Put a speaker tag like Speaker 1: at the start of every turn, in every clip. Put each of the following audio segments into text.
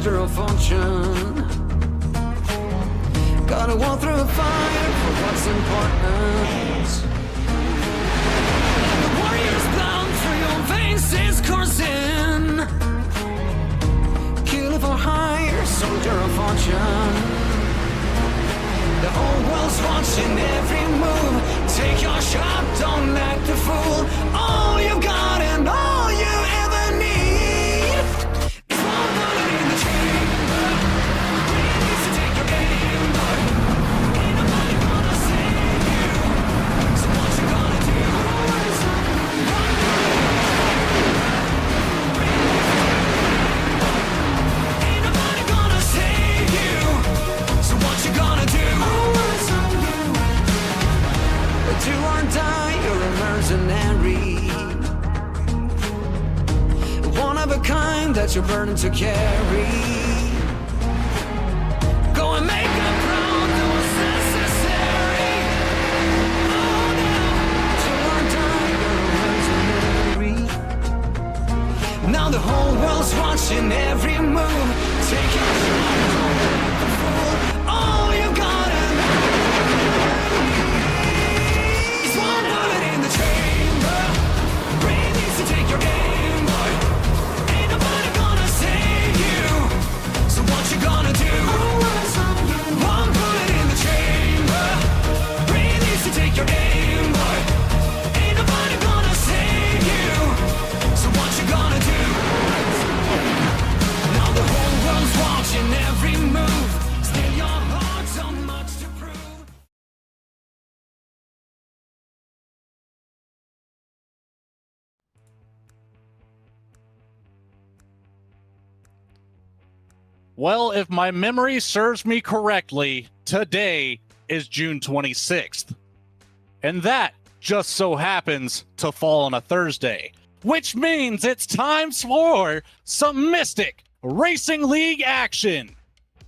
Speaker 1: soldier of fortune. Gotta walk through a fire for what's important. The warrior's blood through your veins is coursing. Kill for hire, soldier of fortune. The whole world's watching every move. Take your shot, don't act the fool. All you got and all you ever need is one bullet in the chamber. Really needs to take your aim, but ain't nobody gonna save you. So what you gonna do? Ain't nobody gonna save you. So what you gonna do? Do or die, you're a mercenary. One of a kind that's your burden to carry. Go and make them proud, though it's necessary. Oh no, do or die, you're a mercenary. Now the whole world's watching every move. Take your shot, don't act the fool. All you gotta take your aim, boy. Ain't nobody gonna save you. So what you gonna do? One bullet in the chamber. Really needs to take your aim, boy. Ain't nobody gonna save you. So what you gonna do? Now the whole world's watching every move. Still your heart so much to prove.
Speaker 2: Well, if my memory serves me correctly, today is June 26th. And that just so happens to fall on a Thursday, which means it's time for some Mystic Racing League action.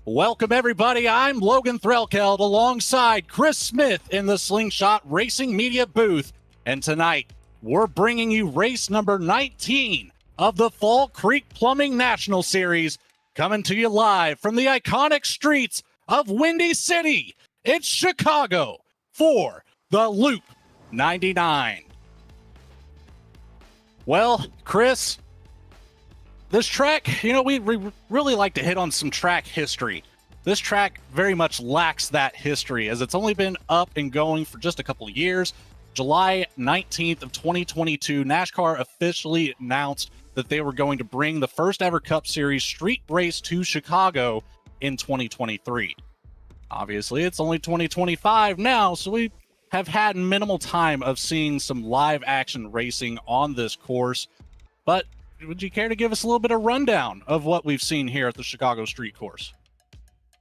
Speaker 2: Welcome, everybody. I'm Logan Threlkeld alongside Chris Smith in the Slingshot Racing Media booth. And tonight, we're bringing you race number 19 of the Fall Creek Plumbing National Series, coming to you live from the iconic streets of Windy City. It's Chicago for the Loop 99. Well, Chris, this track, we really like to hit on some track history. This track very much lacks that history, as it's only been up and going for just a couple of years. July 19th of 2022, NASCAR officially announced that they were going to bring the first ever Cup Series street race to Chicago in 2023. Obviously, it's only 2025 now, so we have had minimal time of seeing some live action racing on this course. But would you care to give us a little bit of rundown of what we've seen here at the Chicago Street Course?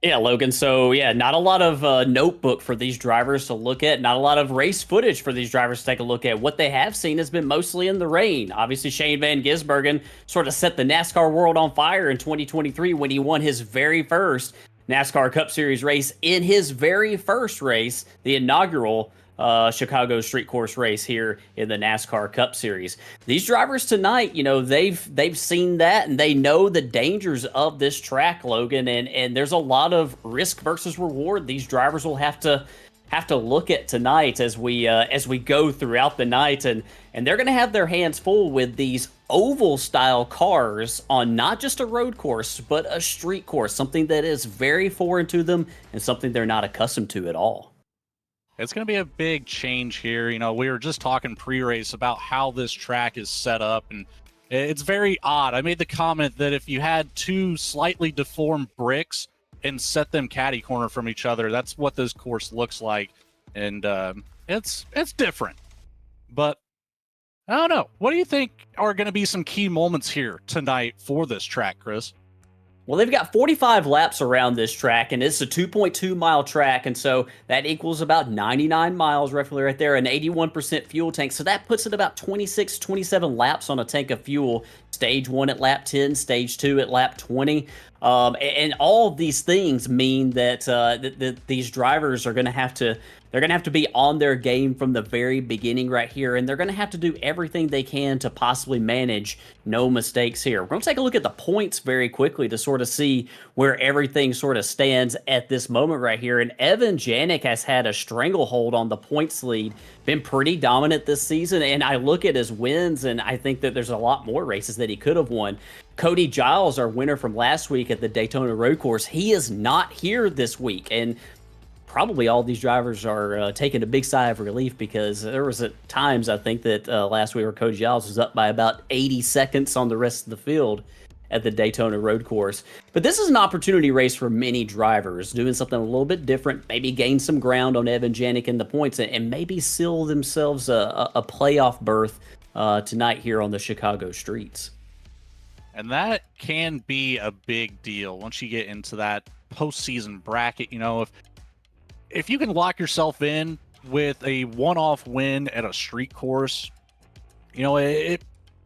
Speaker 3: Yeah, Logan. So, not a lot of notebook for these drivers to look at. Not a lot of race footage for these drivers to take a look at. What they have seen has been mostly in the rain. Obviously, Shane Van Gisbergen sort of set the NASCAR world on fire in 2023 when he won his very first NASCAR Cup Series race in his very first race, the inaugural Chicago Street Course race here in the NASCAR Cup Series. These drivers tonight, they've seen that and they know the dangers of this track, Logan, and there's a lot of risk versus reward these drivers will have to look at tonight as we go throughout the night, and they're going to have their hands full with these oval style cars on not just a road course but a street course, something that is very foreign to them and something they're not accustomed to at all.
Speaker 2: It's going to be a big change here. We were just talking pre-race about how this track is set up, and it's very odd. I made the comment that if you had two slightly deformed bricks and set them catty corner from each other, that's what this course looks like. And it's different. But I don't know. What do you think are going to be some key moments here tonight for this track, Chris?
Speaker 3: Well, they've got 45 laps around this track, and it's a 2.2-mile track, and so that equals about 99 miles roughly right there, an 81% fuel tank. So that puts it about 26, 27 laps on a tank of fuel. Stage 1 at lap 10, Stage 2 at lap 20. And all of these things mean that, that these drivers are going to have to be on their game from the very beginning right here, and they're going to have to do everything they can to possibly manage no mistakes here. We're going to take a look at the points very quickly to sort of see where everything sort of stands at this moment right here. And Evan Janik has had a stranglehold on the points lead, been pretty dominant this season, and I look at his wins, and I think that there's a lot more races that he could have won. Cody Giles, our winner from last week at the Daytona Road Course, he is not here this week, and probably all these drivers are taking a big sigh of relief, because there was at times, I think, that last week where Cody Giles was up by about 80 seconds on the rest of the field at the Daytona Road Course. But this is an opportunity race for many drivers, doing something a little bit different, maybe gain some ground on Evan Janik in the points, and maybe seal themselves a playoff berth tonight here on the Chicago streets.
Speaker 2: And that can be a big deal once you get into that postseason bracket. You know, if you can lock yourself in with a one-off win at a street course, you know, it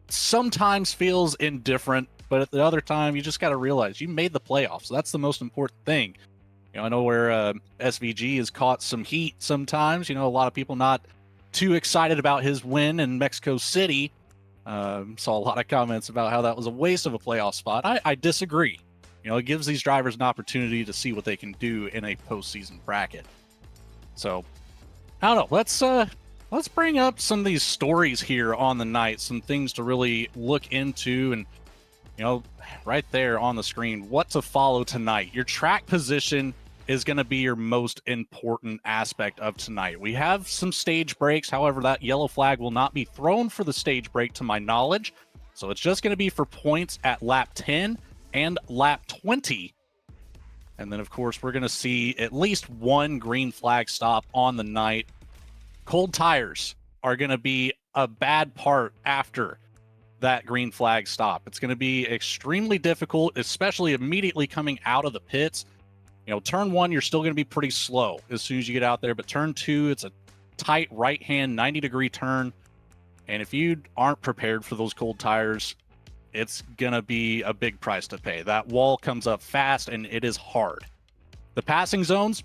Speaker 2: sometimes feels indifferent, but at the other time, you just got to realize you made the playoffs. That's the most important thing. You know, I know where SVG has caught some heat sometimes. You know, a lot of people not too excited about his win in Mexico City. Saw a lot of comments about how that was a waste of a playoff spot. I disagree. You know, it gives these drivers an opportunity to see what they can do in a postseason bracket. So, I don't know. Let's bring up some of these stories here on the night, some things to really look into, and you know, right there on the screen, what to follow tonight. Your track position is going to be your most important aspect of tonight. We have some stage breaks. However, that yellow flag will not be thrown for the stage break to my knowledge. So it's just going to be for points at lap 10 and lap 20. And then, of course, we're going to see at least one green flag stop on the night. Cold tires are going to be a bad part after that green flag stop. It's going to be extremely difficult, especially immediately coming out of the pits. You know, turn 1, you're still going to be pretty slow as soon as you get out there. But turn 2, it's a tight right-hand 90-degree turn. And if you aren't prepared for those cold tires, it's going to be a big price to pay. That wall comes up fast, and it is hard. The passing zones,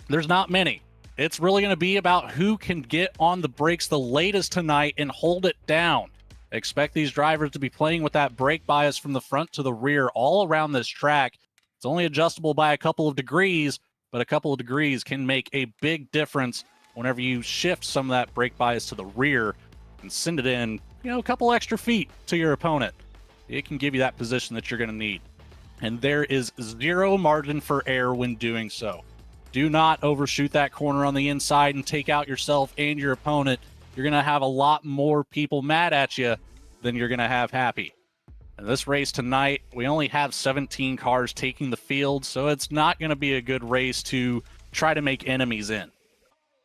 Speaker 2: there's not many. It's really going to be about who can get on the brakes the latest tonight and hold it down. Expect these drivers to be playing with that brake bias from the front to the rear all around this track. It's only adjustable by a couple of degrees, but a couple of degrees can make a big difference whenever you shift some of that brake bias to the rear and send it in, you know, a couple extra feet to your opponent. It can give you that position that you're going to need. And there is zero margin for error when doing so. Do not overshoot that corner on the inside and take out yourself and your opponent. You're going to have a lot more people mad at you than you're going to have happy. In this race tonight, we only have 17 cars taking the field, so it's not going to be a good race to try to make enemies in.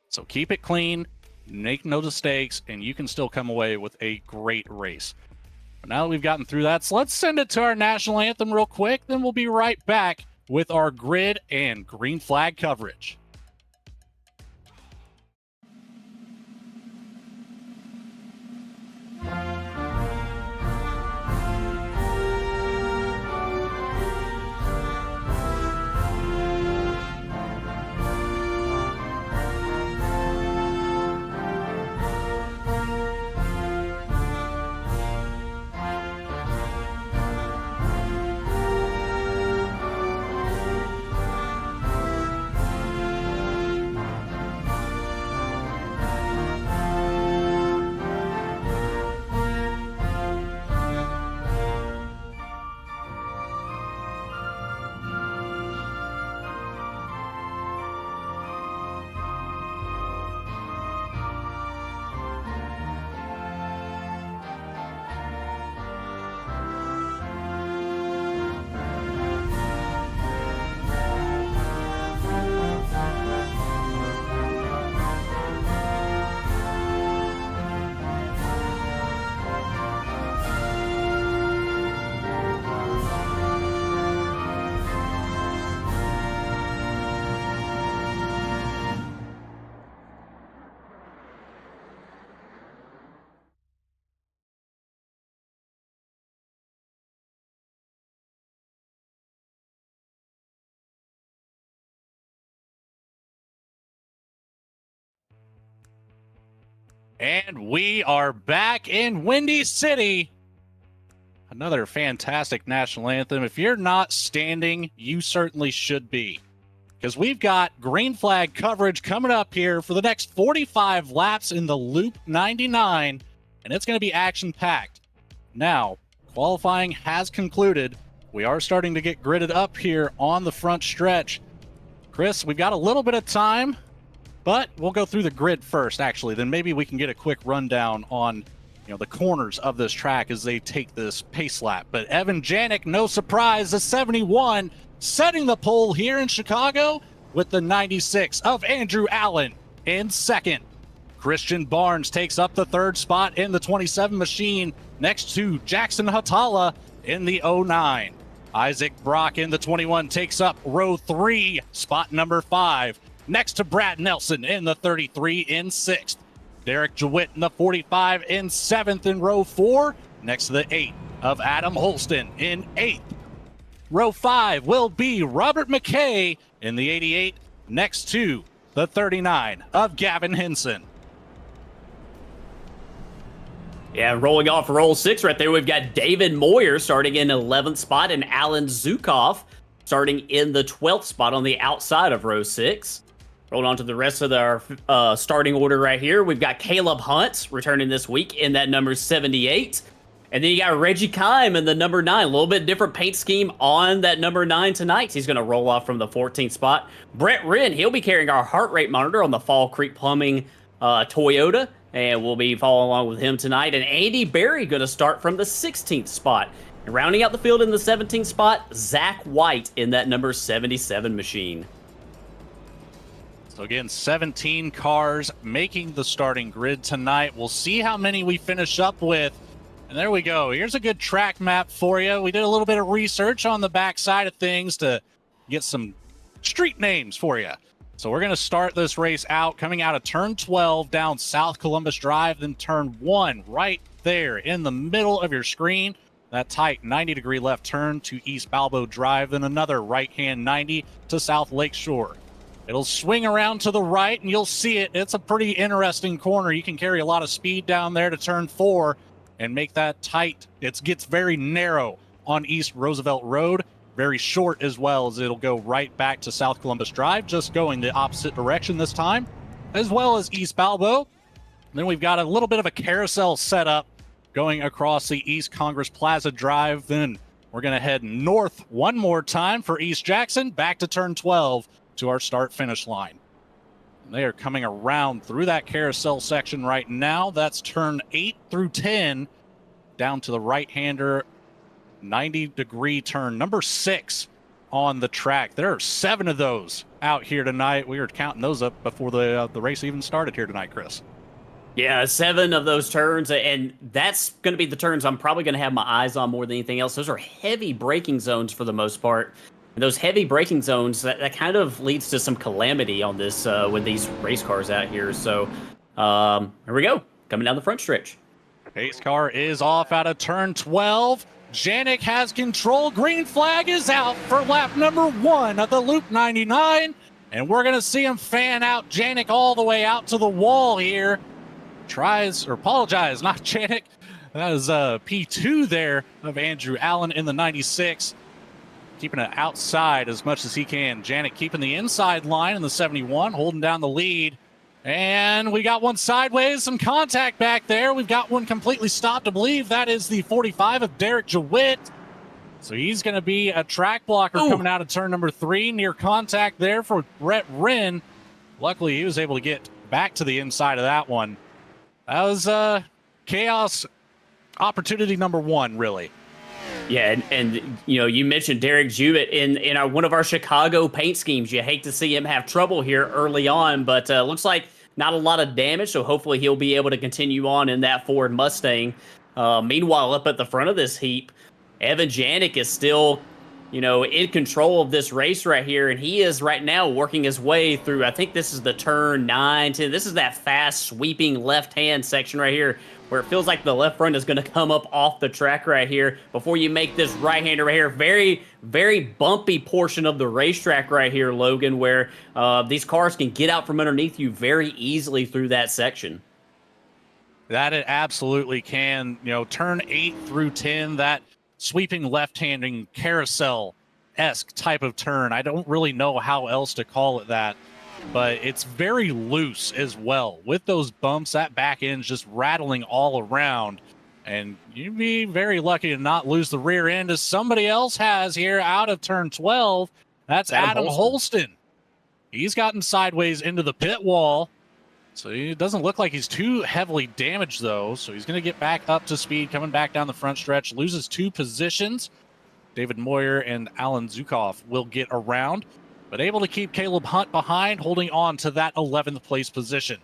Speaker 2: So keep it clean, make no mistakes, and you can still come away with a great race. But now that we've gotten through that, so let's send it to our national anthem real quick, then we'll be right back with our grid and green flag coverage. And we are back in Windy City. Another fantastic national anthem. If you're not standing, you certainly should be. Because we've got green flag coverage coming up here for the next 45 laps in the Loop 99, and it's going to be action-packed. Now, qualifying has concluded. We are starting to get gridded up here on the front stretch. Chris, we've got a little bit of time, but we'll go through the grid first, actually. Then maybe we can get a quick rundown on the corners of this track as they take this pace lap. But Evan Janik, no surprise, the 71, setting the pole here in Chicago with the 96 of Andrew Allen in second. Christian Barnes takes up the third spot in the 27 machine next to Jackson Hatala in the 09. Isaac Brock in the 21 takes up row 3, spot number 5, next to Brad Nelson in the 33 in 6th. Derek Jewitt in the 45 in 7th in row 4, next to the 8 of Adam Holston in 8th. Row 5 will be Robert McKay in the 88, next to the 39 of Gavin Henson.
Speaker 3: Yeah, rolling off roll 6 right there, we've got David Moyer starting in 11th spot and Alan Zukov starting in the 12th spot on the outside of row 6. Rolling on to the rest of our starting order right here. We've got Caleb Hunt returning this week in that number 78. And then you got Reggie Kime in the number 9. A little bit different paint scheme on that number 9 tonight. He's going to roll off from the 14th spot. Brett Wren, he'll be carrying our heart rate monitor on the Fall Creek Plumbing Toyota. And we'll be following along with him tonight. And Andy Berry going to start from the 16th spot. And rounding out the field in the 17th spot, Zach White in that number 77 machine.
Speaker 2: So again, 17 cars making the starting grid tonight. We'll see how many we finish up with. And there we go. Here's a good track map for you. We did a little bit of research on the back side of things to get some street names for you. So we're going to start this race out coming out of turn 12 down South Columbus Drive, then turn 1 right there in the middle of your screen. That tight 90-degree left turn to East Balbo Drive, then another right-hand 90 to South Lakeshore. It'll swing around to the right, and you'll see it. It's a pretty interesting corner. You can carry a lot of speed down there to turn 4 and make that tight. It gets very narrow on East Roosevelt Road, very short as well, as it'll go right back to South Columbus Drive, just going the opposite direction this time, as well as East Balbo. Then we've got a little bit of a carousel setup going across the East Congress Plaza Drive. Then we're going to head north one more time for East Jackson, back to turn 12 to our start-finish line. They are coming around through that carousel section right now. That's turn 8 through 10, down to the right-hander 90-degree turn, number 6 on the track. There are 7 of those out here tonight. We were counting those up before the race even started here tonight, Chris.
Speaker 3: Yeah, 7 of those turns, and that's going to be the turns I'm probably going to have my eyes on more than anything else. Those are heavy braking zones for the most part. And those heavy braking zones, that kind of leads to some calamity on this with these race cars out here. So here we go, coming down the front stretch.
Speaker 2: Pace car is off out of turn 12. Janik has control. Green flag is out for lap number 1 of the Loop 99. And we're going to see him fan out Janik all the way out to the wall here. Apologize, not Janik. That is P2 there of Andrew Allen in the 96. Keeping it outside as much as he can. Janik keeping the inside line in the 71, holding down the lead. And we got one sideways, some contact back there. We've got one completely stopped. I believe that is the 45 of Derek Jewitt. So he's going to be a track blocker coming out of turn number 3. Near contact there for Brett Wren. Luckily, he was able to get back to the inside of that one. That was chaos opportunity number 1, really.
Speaker 3: Yeah, and you mentioned Derek Jewitt in one of our Chicago paint schemes. You hate to see him have trouble here early on, but looks like not a lot of damage, so hopefully he'll be able to continue on in that Ford Mustang. Meanwhile, up at the front of this heap, Evan Janik is still, in control of this race right here, and he is right now working his way through, I think this is the turn 9, 10. This is that fast, sweeping left-hand section right here, where it feels like the left front is going to come up off the track right here before you make this right-hander right here. Very, very bumpy portion of the racetrack right here, Logan, where these cars can get out from underneath you very easily through that section.
Speaker 2: That it absolutely can. Turn 8 through 10, that sweeping left-handing carousel-esque type of turn. I don't really know how else to call it that, but it's very loose as well. With those bumps, that back end's just rattling all around, and you'd be very lucky to not lose the rear end as somebody else has here out of turn 12. That's Adam Holston. He's gotten sideways into the pit wall. So it doesn't look like he's too heavily damaged, though. So he's going to get back up to speed, coming back down the front stretch. Loses 2 positions. David Moyer and Alan Zukov will get around, but able to keep Caleb Hunt behind, holding on to that 11th place position.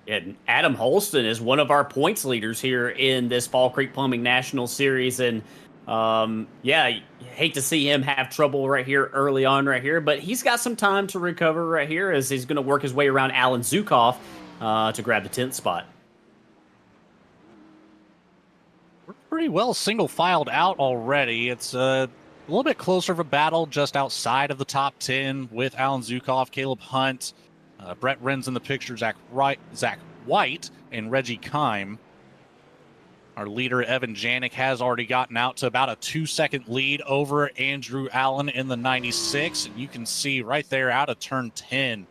Speaker 3: And Adam Holston is one of our points leaders here in this Fall Creek Plumbing National Series. And hate to see him have trouble right here early on right here, but he's got some time to recover right here as he's going to work his way around Alan Zukov to grab the 10th spot.
Speaker 2: We're pretty well single-filed out already. It's a little bit closer of a battle just outside of the top 10 with Alan Zukov, Caleb Hunt, Brett Wren's in the picture, Zach White, and Reggie Kime. Our leader, Evan Janik, has already gotten out to about a 2-second lead over Andrew Allen in the 96. And you can see right there out of turn 10,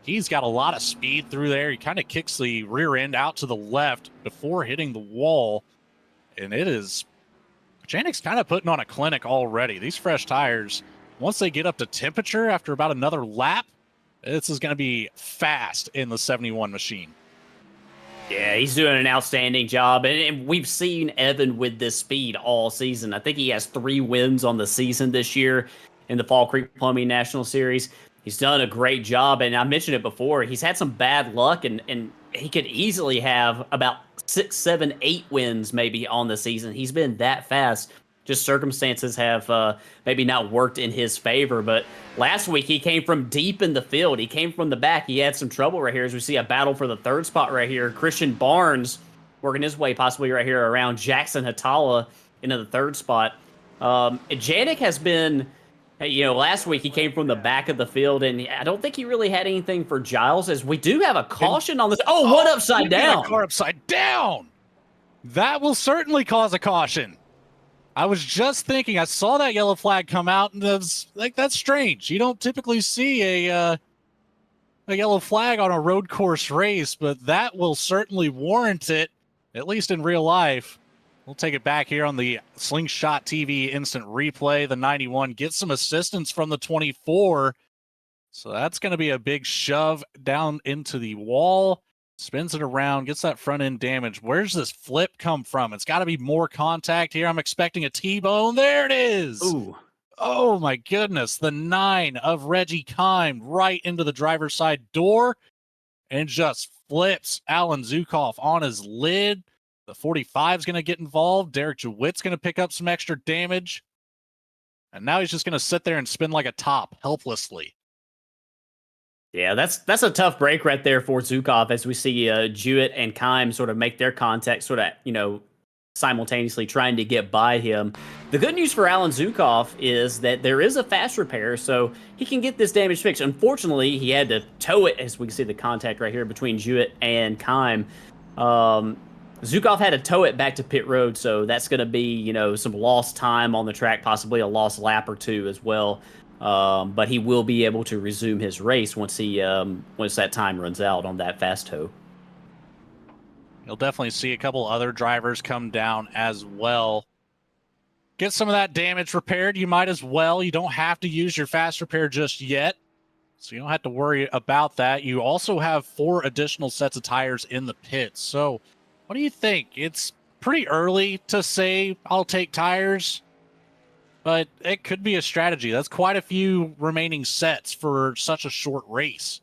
Speaker 2: he's got a lot of speed through there. He kind of kicks the rear end out to the left before hitting the wall. And Janik's kind of putting on a clinic already. These fresh tires, once they get up to temperature after about another lap, this is going to be fast in the 71 machine.
Speaker 3: Yeah, he's doing an outstanding job, and we've seen Evan with this speed all season. I think he has 3 wins on the season this year in the Fall Creek Plumbing National Series. He's done a great job, and I mentioned it before. He's had some bad luck, and he could easily have about 6, 7, 8 wins maybe on the season. He's been that fast. Just circumstances have maybe not worked in his favor. But last week, he came from deep in the field. He came from the back. He had some trouble right here as we see a battle for the 3rd spot right here. Christian Barnes working his way possibly right here around Jackson Hatala into the 3rd spot. Janik has been, last week he came from the back of the field, and I don't think he really had anything for Giles, as we do have a caution on this. Oh, one upside down.
Speaker 2: Car upside down. That will certainly cause a caution. I was just thinking, I saw that yellow flag come out, and that's strange. You don't typically see a yellow flag on a road course race, but that will certainly warrant it, at least in real life. We'll take it back here on the Slingshot TV instant replay. The 91 gets some assistance from the 24. So that's going to be a big shove down into the wall. Spins it around, gets that front end damage. Where's this flip come from? It's got to be more contact here. I'm expecting a T-bone. There it is.
Speaker 3: Ooh.
Speaker 2: Oh, my goodness. The 9 of Reggie Kime right into the driver's side door and just flips Alan Zukov on his lid. The 45 is going to get involved. Derek Jewitt's going to pick up some extra damage. And now he's just going to sit there and spin like a top helplessly.
Speaker 3: Yeah, that's a tough break right there for Zukov as we see Jewett and Kime sort of make their contact, sort of, simultaneously trying to get by him. The good news for Alan Zukov is that there is a fast repair, so he can get this damage fixed. Unfortunately, he had to tow it, as we can see the contact right here between Jewett and Kime. Zukov had to tow it back to pit road, so that's going to be, some lost time on the track, possibly a lost lap or 2 as well. But he will be able to resume his race once that time runs out on that fast tow.
Speaker 2: You'll definitely see a couple other drivers come down as well. Get some of that damage repaired. You might as well. You don't have to use your fast repair just yet, so you don't have to worry about that. You also have 4 additional sets of tires in the pits. So what do you think? It's pretty early to say I'll take tires, but it could be a strategy. That's quite a few remaining sets for such a short race.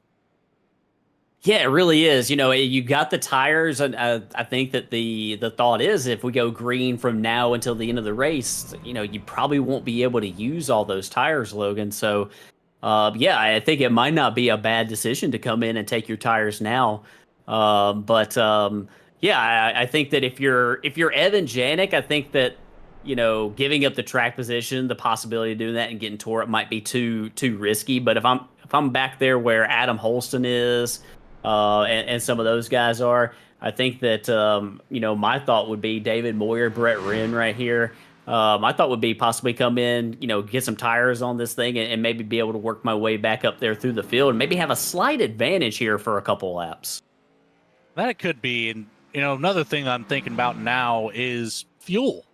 Speaker 3: Yeah, it really is. You got the tires, and I think that the thought is if we go green from now until the end of the race, you probably won't be able to use all those tires, Logan. So, I think it might not be a bad decision to come in and take your tires now. I think that if you're Evan Janik, I think that giving up the track position, the possibility of doing that and getting tore up might be too risky. But if I'm back there where Adam Holston is, and some of those guys are, I think that, my thought would be David Moyer, Brett Wren right here. My thought would be possibly come in, get some tires on this thing and maybe be able to work my way back up there through the field and maybe have a slight advantage here for a couple laps.
Speaker 2: That it could be. And, another thing that I'm thinking about now is fuel.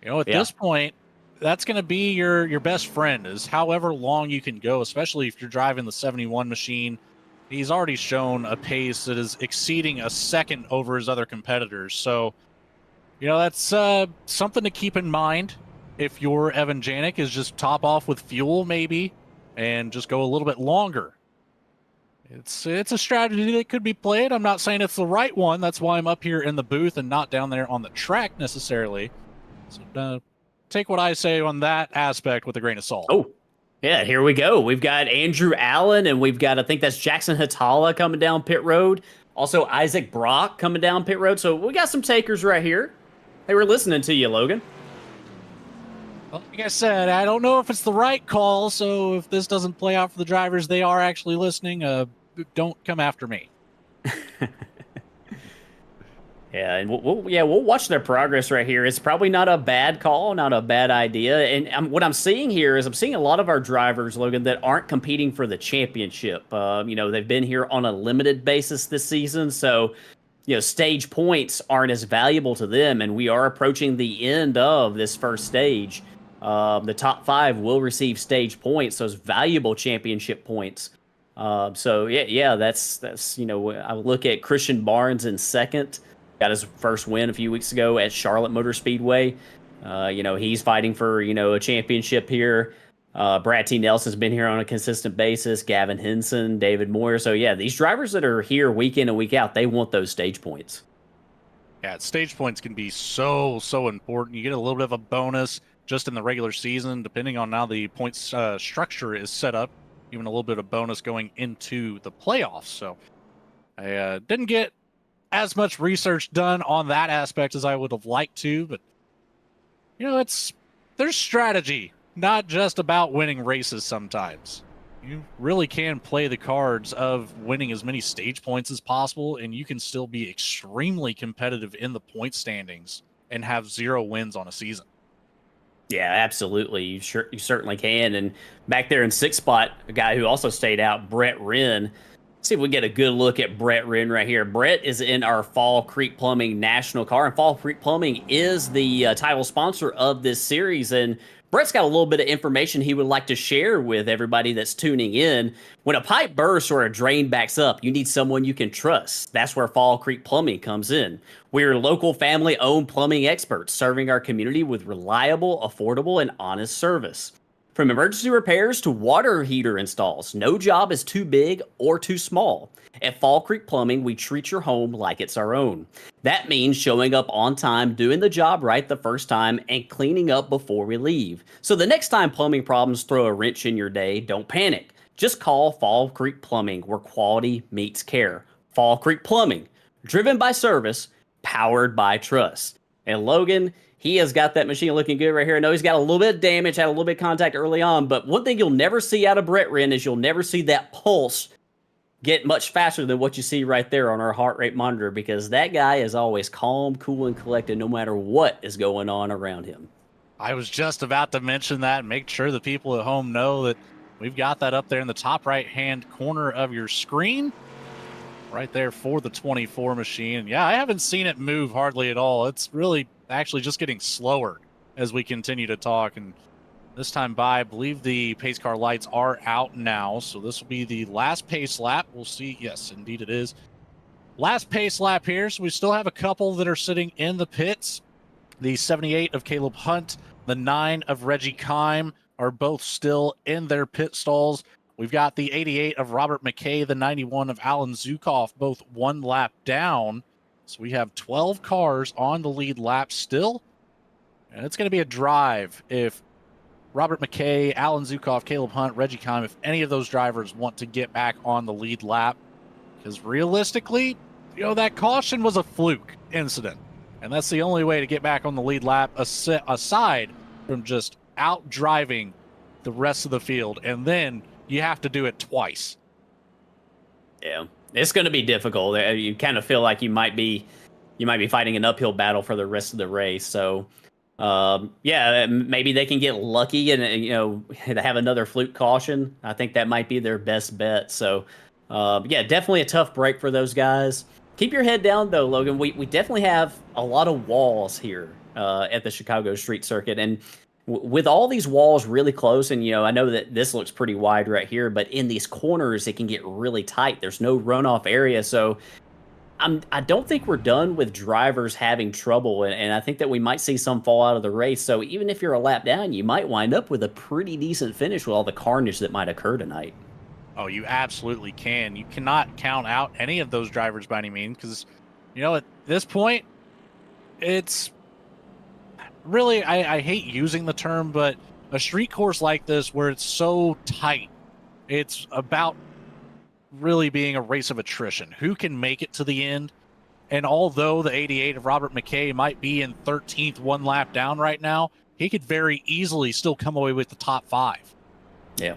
Speaker 2: At this point, that's going to be your best friend, is however long you can go, especially if you're driving the 71 machine. He's already shown a pace that is exceeding a second over his other competitors. So, that's something to keep in mind. If you're Evan Janik, is just top off with fuel maybe and just go a little bit longer. It's a strategy that could be played. I'm not saying it's the right one. That's why I'm up here in the booth and not down there on the track necessarily. So take what I say on that aspect with a grain of salt.
Speaker 3: Oh, yeah, here we go. We've got Andrew Allen, and we've got, I think that's Jackson Hatala coming down pit road. Also, Isaac Brock coming down pit road. So we got some takers right here. Hey, we're listening to you, Logan.
Speaker 2: Well, like I said, I don't know if it's the right call, so if this doesn't play out for the drivers, they are actually listening. Don't come after me.
Speaker 3: Yeah, and we'll watch their progress right here. It's probably not a bad call, not a bad idea. And what I'm seeing here is I'm seeing a lot of our drivers, Logan, that aren't competing for the championship. They've been here on a limited basis this season, so stage points aren't as valuable to them, and we are approaching the end of this first stage. The top 5 will receive stage points, those valuable championship points. That's I look at Christian Barnes in second. Got his first win a few weeks ago at Charlotte Motor Speedway. He's fighting for, a championship here. Brad T. Nelson's been here on a consistent basis. Gavin Henson, David Moyer. So, these drivers that are here week in and week out, they want those stage points.
Speaker 2: Yeah, stage points can be so important. You get a little bit of a bonus just in the regular season, depending on how the points structure is set up. Even a little bit of bonus going into the playoffs. So, I didn't get as much research done on that aspect as I would have liked to, but there's strategy, not just about winning races. Sometimes you really can play the cards of winning as many stage points as possible, and you can still be extremely competitive in the point standings and have 0 wins on a season.
Speaker 3: Yeah, absolutely. You certainly can. And back there in 6th spot, a guy who also stayed out, Brett Wren. See if we get a good look at Brett Wren right here. Brett is in our Fall Creek Plumbing National Car, and Fall Creek Plumbing is the title sponsor of this series. And Brett's got a little bit of information he would like to share with everybody that's tuning in. When a pipe bursts or a drain backs up, you need someone you can trust. That's where Fall Creek Plumbing comes in. We're local family-owned plumbing experts serving our community with reliable, affordable, and honest service. From emergency repairs to water heater installs, no job is too big or too small. At Fall Creek Plumbing, we treat your home like it's our own. That means showing up on time, doing the job right the first time, and cleaning up before we leave. So the next time plumbing problems throw a wrench in your day, don't panic. Just call Fall Creek Plumbing, where quality meets care. Fall Creek Plumbing, driven by service, powered by trust. And Logan, he has got that machine looking good right here. I know he's got a little bit of damage, had a little bit of contact early on, but one thing you'll never see out of Brett Wren is you'll never see that pulse get much faster than what you see right there on our heart rate monitor, because that guy is always calm, cool, and collected no matter what is going on around him.
Speaker 2: I was just about to mention that and make sure the people at home know that we've got that up there in the top right-hand corner of your screen. Right there for the 24 machine. Yeah, I haven't seen it move hardly at all. It's really actually just getting slower as we continue to talk. And this time by, I believe the pace car lights are out now. So this will be the last pace lap. We'll see. Yes, indeed it is. Last pace lap here. So we still have a couple that are sitting in the pits. The 78 of Caleb Hunt, the 9 of Reggie Kime are both still in their pit stalls. We've got the 88 of Robert McKay, the 91 of Alan Zukoff, both 1 lap down. So we have 12 cars on the lead lap still. And it's going to be a drive if Robert McKay, Alan Zukoff, Caleb Hunt, Reggie Kime, if any of those drivers want to get back on the lead lap. Because realistically, that caution was a fluke incident. And that's the only way to get back on the lead lap, aside from just out driving the rest of the field. And then you have to do it twice.
Speaker 3: Yeah. It's going to be difficult. You kind of feel like you might be fighting an uphill battle for the rest of the race. So, yeah, maybe they can get lucky and have another fluke caution. I think that might be their best bet. So, yeah, definitely a tough break for those guys. Keep your head down though, Logan. We definitely have a lot of walls here at the Chicago Street Circuit, and with all these walls really close, and I know that this looks pretty wide right here, but in these corners it can get really tight. There's no runoff area, so I don't think we're done with drivers having trouble, and I think that we might see some fall out of the race. So even if you're a lap down, you might wind up with a pretty decent finish with all the carnage that might occur tonight.
Speaker 2: Oh, you absolutely can. You cannot count out any of those drivers by any means because, at this point, it's really, I hate using the term, but a street course like this where it's so tight, it's about really being a race of attrition. Who can make it to the end? And although the 88 of Robert McKay might be in 13th, one lap down right now, he could very easily still come away with the top 5.
Speaker 3: Yeah.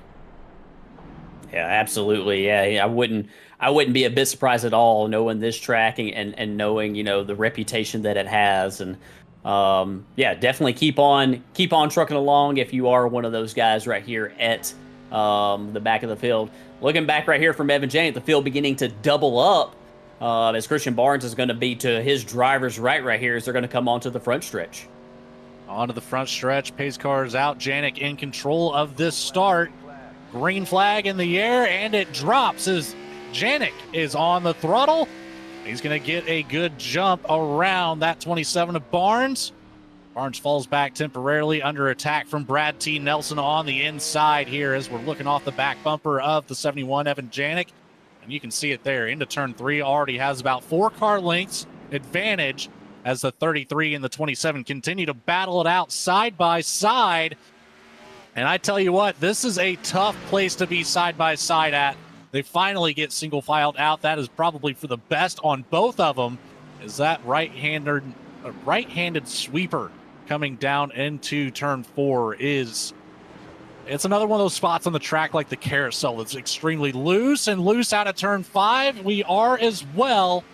Speaker 3: Yeah, absolutely. Yeah, I wouldn't be a bit surprised at all knowing this track and knowing, the reputation that it has. And yeah, definitely keep on trucking along if you are one of those guys right here at the back of the field. Looking back right here from Evan Janik, the field beginning to double up as Christian Barnes is going to be to his driver's right here as they're going to come onto the front stretch.
Speaker 2: Onto the front stretch, pace cars out, Janik in control of this start. Green flag in the air, and it drops as Janik is on the throttle. He's going to get a good jump around that 27 of Barnes. Barnes falls back temporarily under attack from Brad T. Nelson on the inside here as we're looking off the back bumper of the 71 Evan Janik. And you can see it there into turn 3. Already has about 4 car lengths advantage as the 33 and the 27 continue to battle it out side by side. And I tell you what, this is a tough place to be side by side at. They finally get single filed out. That is probably for the best on both of them. Is that right-handed sweeper coming down into turn 4 it's another one of those spots on the track like the carousel that's extremely loose out of turn 5. We are as well.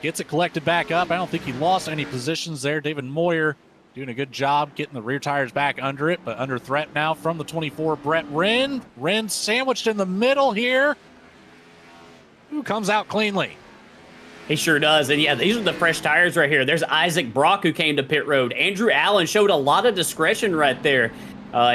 Speaker 2: Gets it collected back up. I don't think he lost any positions there. David Moyer doing a good job getting the rear tires back under it, but under threat now from the 24, Brett Wren. Wren sandwiched in the middle here. Who comes out cleanly?
Speaker 3: He sure does. And yeah, these are the fresh tires right here. There's Isaac Brock who came to pit road. Andrew Allen showed a lot of discretion right there.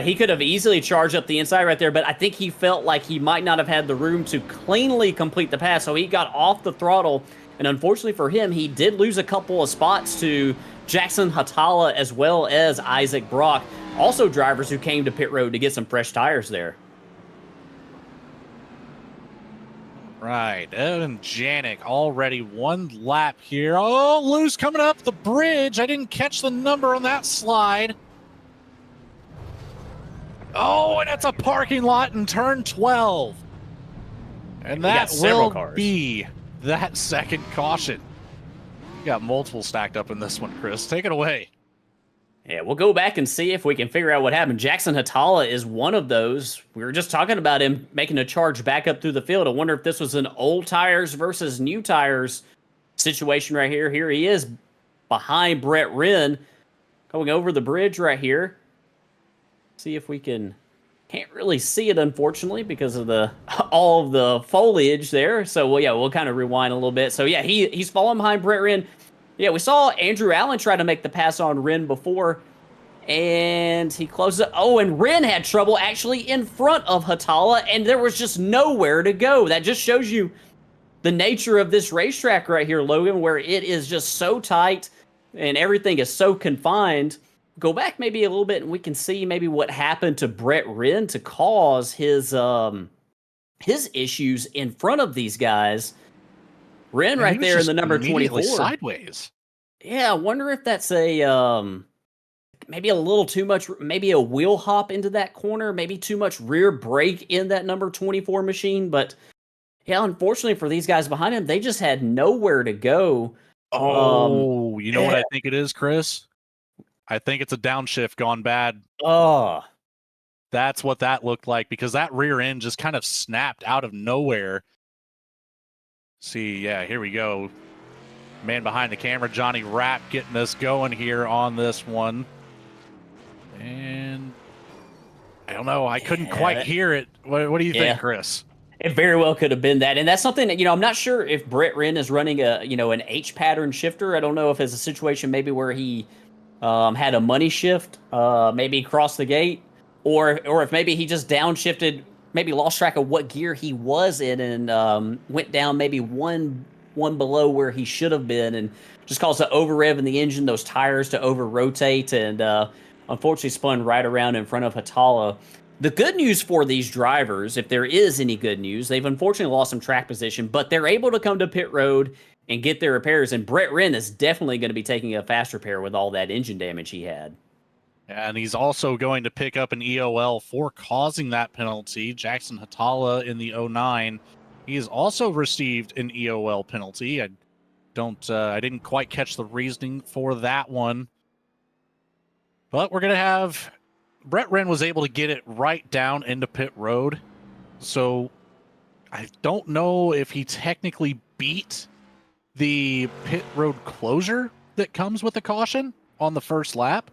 Speaker 3: He could have easily charged up the inside right there, but I think he felt like he might not have had the room to cleanly complete the pass, so he got off the throttle. And unfortunately for him, he did lose a couple of spots to Jackson Hatala as well as Isaac Brock, also drivers who came to pit road to get some fresh tires there.
Speaker 2: Right, Evan Janik already 1 lap here. Oh, loose coming up the bridge. I didn't catch the number on that slide. Oh, and it's a parking lot in turn 12. And that will be that second caution. You got multiple stacked up in this one, Chris. Take it away.
Speaker 3: Yeah, we'll go back and see if we can figure out what happened. Jackson Hatala is one of those. We were just talking about him making a charge back up through the field. I wonder if this was an old tires versus new tires situation right here. Here he is behind Brett Wren, going over the bridge right here. See if we can... Can't really see it, unfortunately, because of all of the foliage there. So, well, yeah, we'll kind of rewind a little bit. So, yeah, he's falling behind Brett Wren. Yeah, we saw Andrew Allen try to make the pass on Wren before, and he closes it. Oh, and Wren had trouble actually in front of Hatala, and there was just nowhere to go. That just shows you the nature of this racetrack right here, Logan, where it is just so tight and everything is so confined. Go back maybe a little bit and we can see maybe what happened to Brett Wren to cause his issues in front of these guys. Wren right there in the number 24.
Speaker 2: Sideways.
Speaker 3: Yeah, I wonder if that's a maybe a little too much, maybe a wheel hop into that corner, maybe too much rear brake in that number 24 machine. But yeah, unfortunately for these guys behind him, they just had nowhere to go.
Speaker 2: Oh, you know what I think it is, Chris? I think it's a downshift gone bad.
Speaker 3: Oh,
Speaker 2: that's what that looked like because that rear end just kind of snapped out of nowhere. See, yeah, here we go. Man behind the camera, Johnny Rapp, getting us going here on this one. And I don't know, I couldn't quite hear it. What do you think, Chris?
Speaker 3: It very well could have been that. And that's something that, I'm not sure if Brett Wren is running an H pattern shifter. I don't know if it's a situation maybe where he had a money shift, maybe crossed the gate, or if maybe he just downshifted, maybe lost track of what gear he was in and went down maybe one below where he should have been, and just caused an over rev in the engine, those tires to over rotate, and unfortunately spun right around in front of Hatala. The good news for these drivers, if there is any good news, they've unfortunately lost some track position, but they're able to come to pit road and get their repairs. And Brett Wren is definitely going to be taking a fast repair with all that engine damage he had.
Speaker 2: And he's also going to pick up an EOL for causing that penalty. Jackson Hatala in the 09. He has also received an EOL penalty. I didn't quite catch the reasoning for that one. But we're going to have... Brett Wren was able to get it right down into pit road. So I don't know if he technically beat the pit road closure that comes with the caution on the first lap.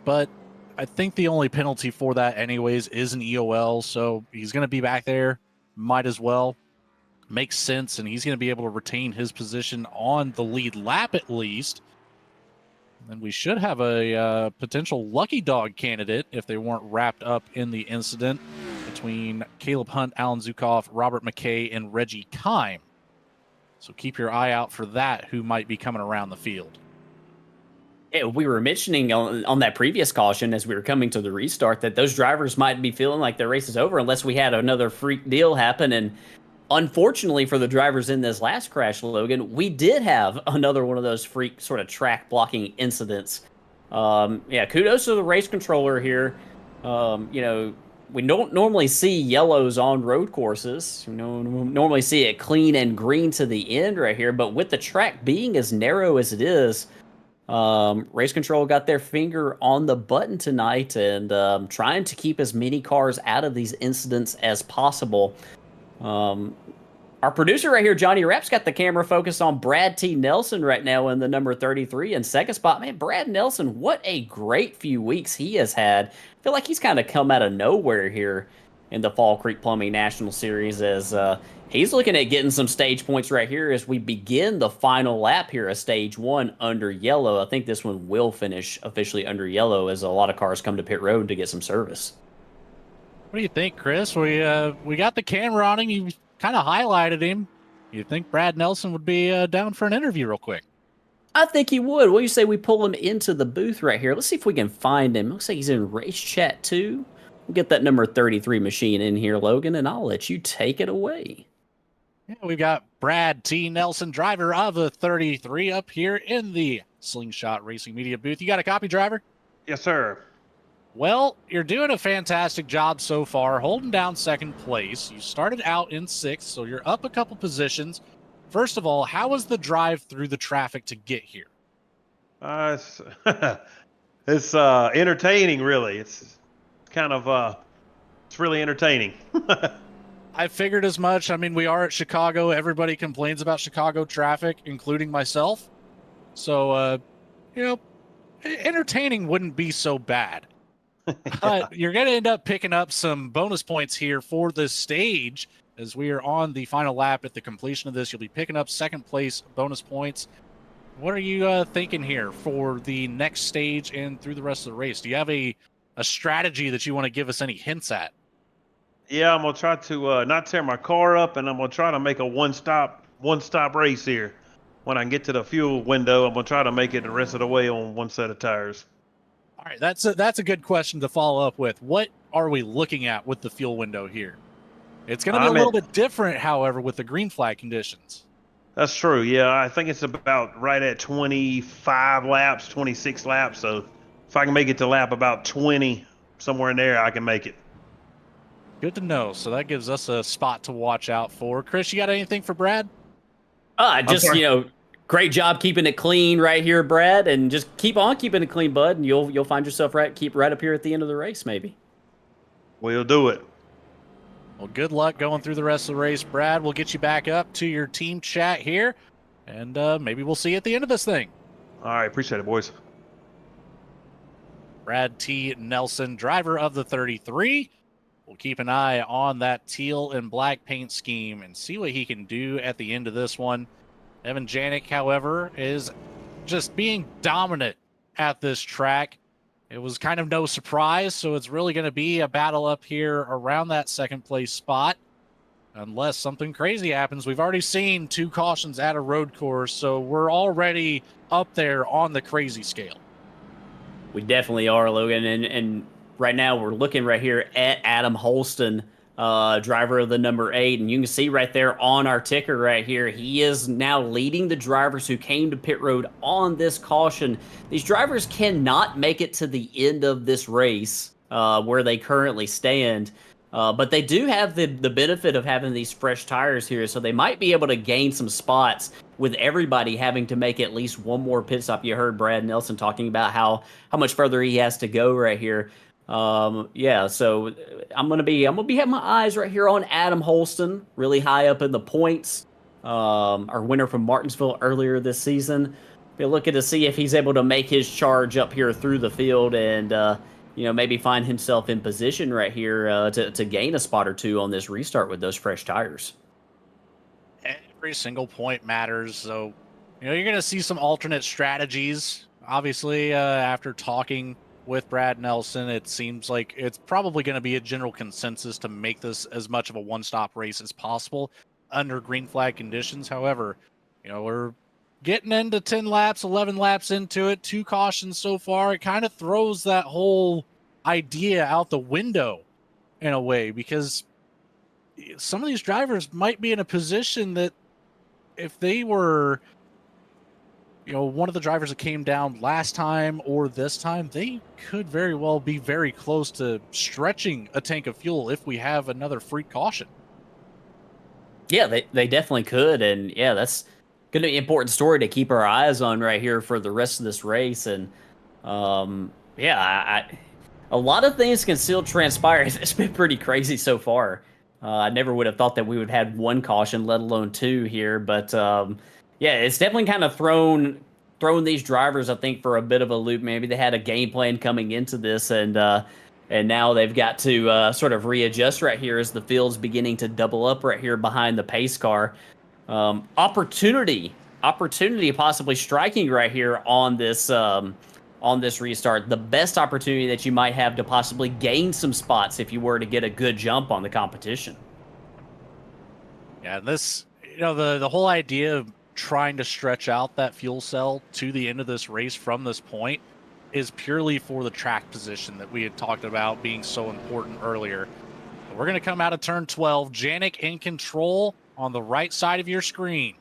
Speaker 2: But I think the only penalty for that anyways is an EOL. So he's going to be back there. Might as well. Makes sense. And he's going to be able to retain his position on the lead lap at least. And we should have a potential lucky dog candidate if they weren't wrapped up in the incident between Caleb Hunt, Alan Zukoff, Robert McKay, and Reggie Kime. So keep your eye out for that, who might be coming around the field.
Speaker 3: Yeah, we were mentioning on that previous caution as we were coming to the restart that those drivers might be feeling like their race is over unless we had another freak deal happen. And unfortunately for the drivers in this last crash, Logan, we did have another one of those freak sort of track blocking incidents. Kudos to the race controller here. We don't normally see yellows on road courses. We normally see it clean and green to the end right here. But with the track being as narrow as it is, race control got their finger on the button tonight and trying to keep as many cars out of these incidents as possible. Our producer right here, Johnny Rapp's got the camera focused on Brad T. Nelson right now in the number 33 and second spot. Man, Brad Nelson, what a great few weeks he has had. I feel like he's kind of come out of nowhere here in the Fall Creek Plumbing National Series as he's looking at getting some stage points right here as we begin the final lap here of stage one under yellow. I think this one will finish officially under yellow as a lot of cars come to pit road to get some service.
Speaker 2: What do you think, Chris? We got the camera on him. You kind of highlighted him. You think Brad Nelson would be down for an interview real quick?
Speaker 3: I think he would. What do you say we pull him into the booth right here? Let's see if we can find him. Looks like he's in race chat too. We'll get that number 33 machine in here, Logan, and I'll let you take it away.
Speaker 2: Yeah, we've got Brad T. Nelson, driver of the 33, up here in the Slingshot Racing Media booth. You got a copy, driver?
Speaker 4: Yes, sir.
Speaker 2: Well, you're doing a fantastic job so far, holding down second place. You started out in sixth, so you're up a couple positions. First of all, how was the drive through the traffic to get here?
Speaker 4: It's entertaining, really. It's kind of it's really entertaining.
Speaker 2: I figured as much. I mean, we are at Chicago. Everybody complains about Chicago traffic, including myself. So, entertaining wouldn't be so bad. But you're going to end up picking up some bonus points here for this stage. As we are on the final lap at the completion of this, you'll be picking up second place bonus points. What are you thinking here for the next stage and through the rest of the race? Do you have a strategy that you want to give us any hints at?
Speaker 4: Yeah, I'm going to try to not tear my car up, and I'm going to try to make a one-stop race here. When I get to the fuel window, I'm going to try to make it the rest of the way on one set of tires.
Speaker 2: All right, that's a good question to follow up with. What are we looking at with the fuel window here? It's going to be a little bit different, however, with the green flag conditions.
Speaker 4: That's true. Yeah, I think it's about right at 25 laps, 26 laps. So if I can make it to lap about 20, somewhere in there, I can make it.
Speaker 2: Good to know. So that gives us a spot to watch out for. Chris, you got anything for Brad?
Speaker 3: Great job keeping it clean right here, Brad, and just keep on keeping it clean, bud, and you'll find yourself right up here at the end of the race, maybe.
Speaker 4: We'll do it.
Speaker 2: Well, good luck going through the rest of the race, Brad. We'll get you back up to your team chat here, and maybe we'll see you at the end of this thing.
Speaker 4: All right, appreciate it, boys.
Speaker 2: Brad T. Nelson, driver of the 33. We'll keep an eye on that teal and black paint scheme and see what he can do at the end of this one. Evan Janik, however, is just being dominant at this track. It was kind of no surprise, so it's really going to be a battle up here around that second place spot, unless something crazy happens. We've already seen 2 cautions at a road course, so we're already up there on the crazy scale.
Speaker 3: We definitely are, Logan, and right now we're looking right here at Adam Holston, driver of the number 8, and you can see right there on our ticker right here, he is now leading the drivers who came to pit road on this caution. These drivers cannot make it to the end of this race where they currently stand, but they do have the benefit of having these fresh tires here, so they might be able to gain some spots with everybody having to make at least one more pit stop. You heard Brad Nelson talking about how much further he has to go right here. Yeah, so I'm gonna be having my eyes right here on Adam Holston, really high up in the points. Our winner from Martinsville earlier this season. Be looking to see if he's able to make his charge up here through the field and maybe find himself in position right here to gain a spot or 2 on this restart with those fresh tires.
Speaker 2: Every single point matters, so you're going to see some alternate strategies. Obviously, after talking with Brad Nelson, it seems like it's probably going to be a general consensus to make this as much of a one-stop race as possible under green flag conditions. However, we're getting into 10 laps, 11 laps into it, 2 cautions so far. It kind of throws that whole idea out the window in a way, because some of these drivers might be in a position that if they were, one of the drivers that came down last time or this time, they could very well be very close to stretching a tank of fuel if we have another freak caution.
Speaker 3: Yeah, they definitely could, and yeah, that's going to be an important story to keep our eyes on right here for the rest of this race. And a lot of things can still transpire. It's been pretty crazy so far. I never would have thought that we would have 1 caution, let alone 2 here. But it's definitely kind of thrown these drivers, I think, for a bit of a loop. Maybe they had a game plan coming into this, and now they've got to sort of readjust right here as the field's beginning to double up right here behind the pace car. Opportunity possibly striking right here on this restart. The best opportunity that you might have to possibly gain some spots if you were to get a good jump on the competition.
Speaker 2: Yeah, this, the whole idea of trying to stretch out that fuel cell to the end of this race from this point is purely for the track position that we had talked about being so important earlier. We're going to come out of turn 12. Janik in control on the right side of your screen.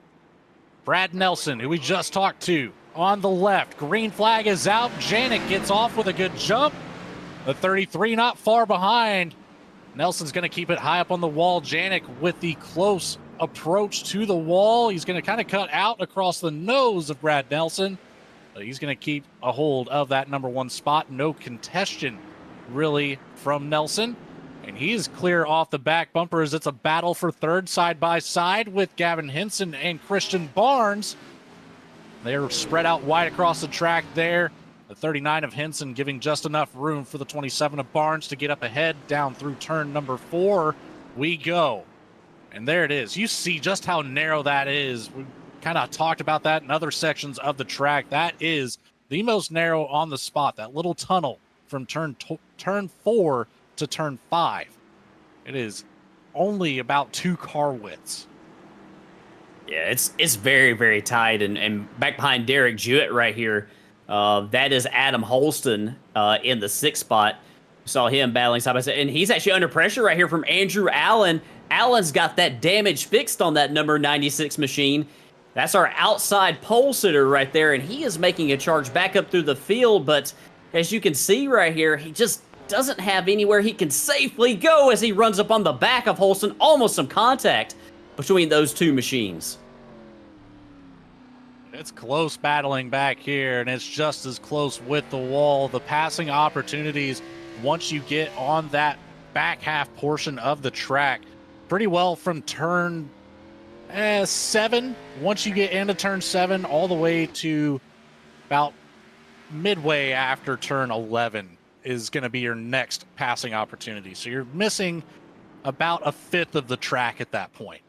Speaker 2: Brad Nelson, who we just talked to, on the left. Green flag is out. Janik gets off with a good jump. The 33 not far behind. Nelson's going to keep it high up on the wall. Janik with the close approach to the wall. He's going to kind of cut out across the nose of Brad Nelson. But he's going to keep a hold of that number 1 spot. No contention really from Nelson. And he's clear off the back bumper as it's a battle for third side by side with Gavin Henson and Christian Barnes. They're spread out wide across the track there. The 39 of Henson giving just enough room for the 27 of Barnes to get up ahead. Down through turn number 4 we go. And there it is. You see just how narrow that is. We kind of talked about that in other sections of the track. That is the most narrow on the spot. That little tunnel from turn 4 to turn 5. It is only about 2 car widths.
Speaker 3: Yeah, it's very, very tight. And back behind Derek Jewett right here, that is Adam Holston in the 6th spot. Saw him battling side by side. And he's actually under pressure right here from Andrew Allen. Allen's got that damage fixed on that number 96 machine. That's our outside pole sitter right there. And he is making a charge back up through the field. But as you can see right here, he just doesn't have anywhere he can safely go as he runs up on the back of Holston. Almost some contact between those 2 machines.
Speaker 2: It's close battling back here, and it's just as close with the wall. The passing opportunities, once you get on that back half portion of the track pretty well from turn 7. Once you get into turn 7, all the way to about midway after turn 11 is going to be your next passing opportunity. So you're missing about a fifth of the track at that point.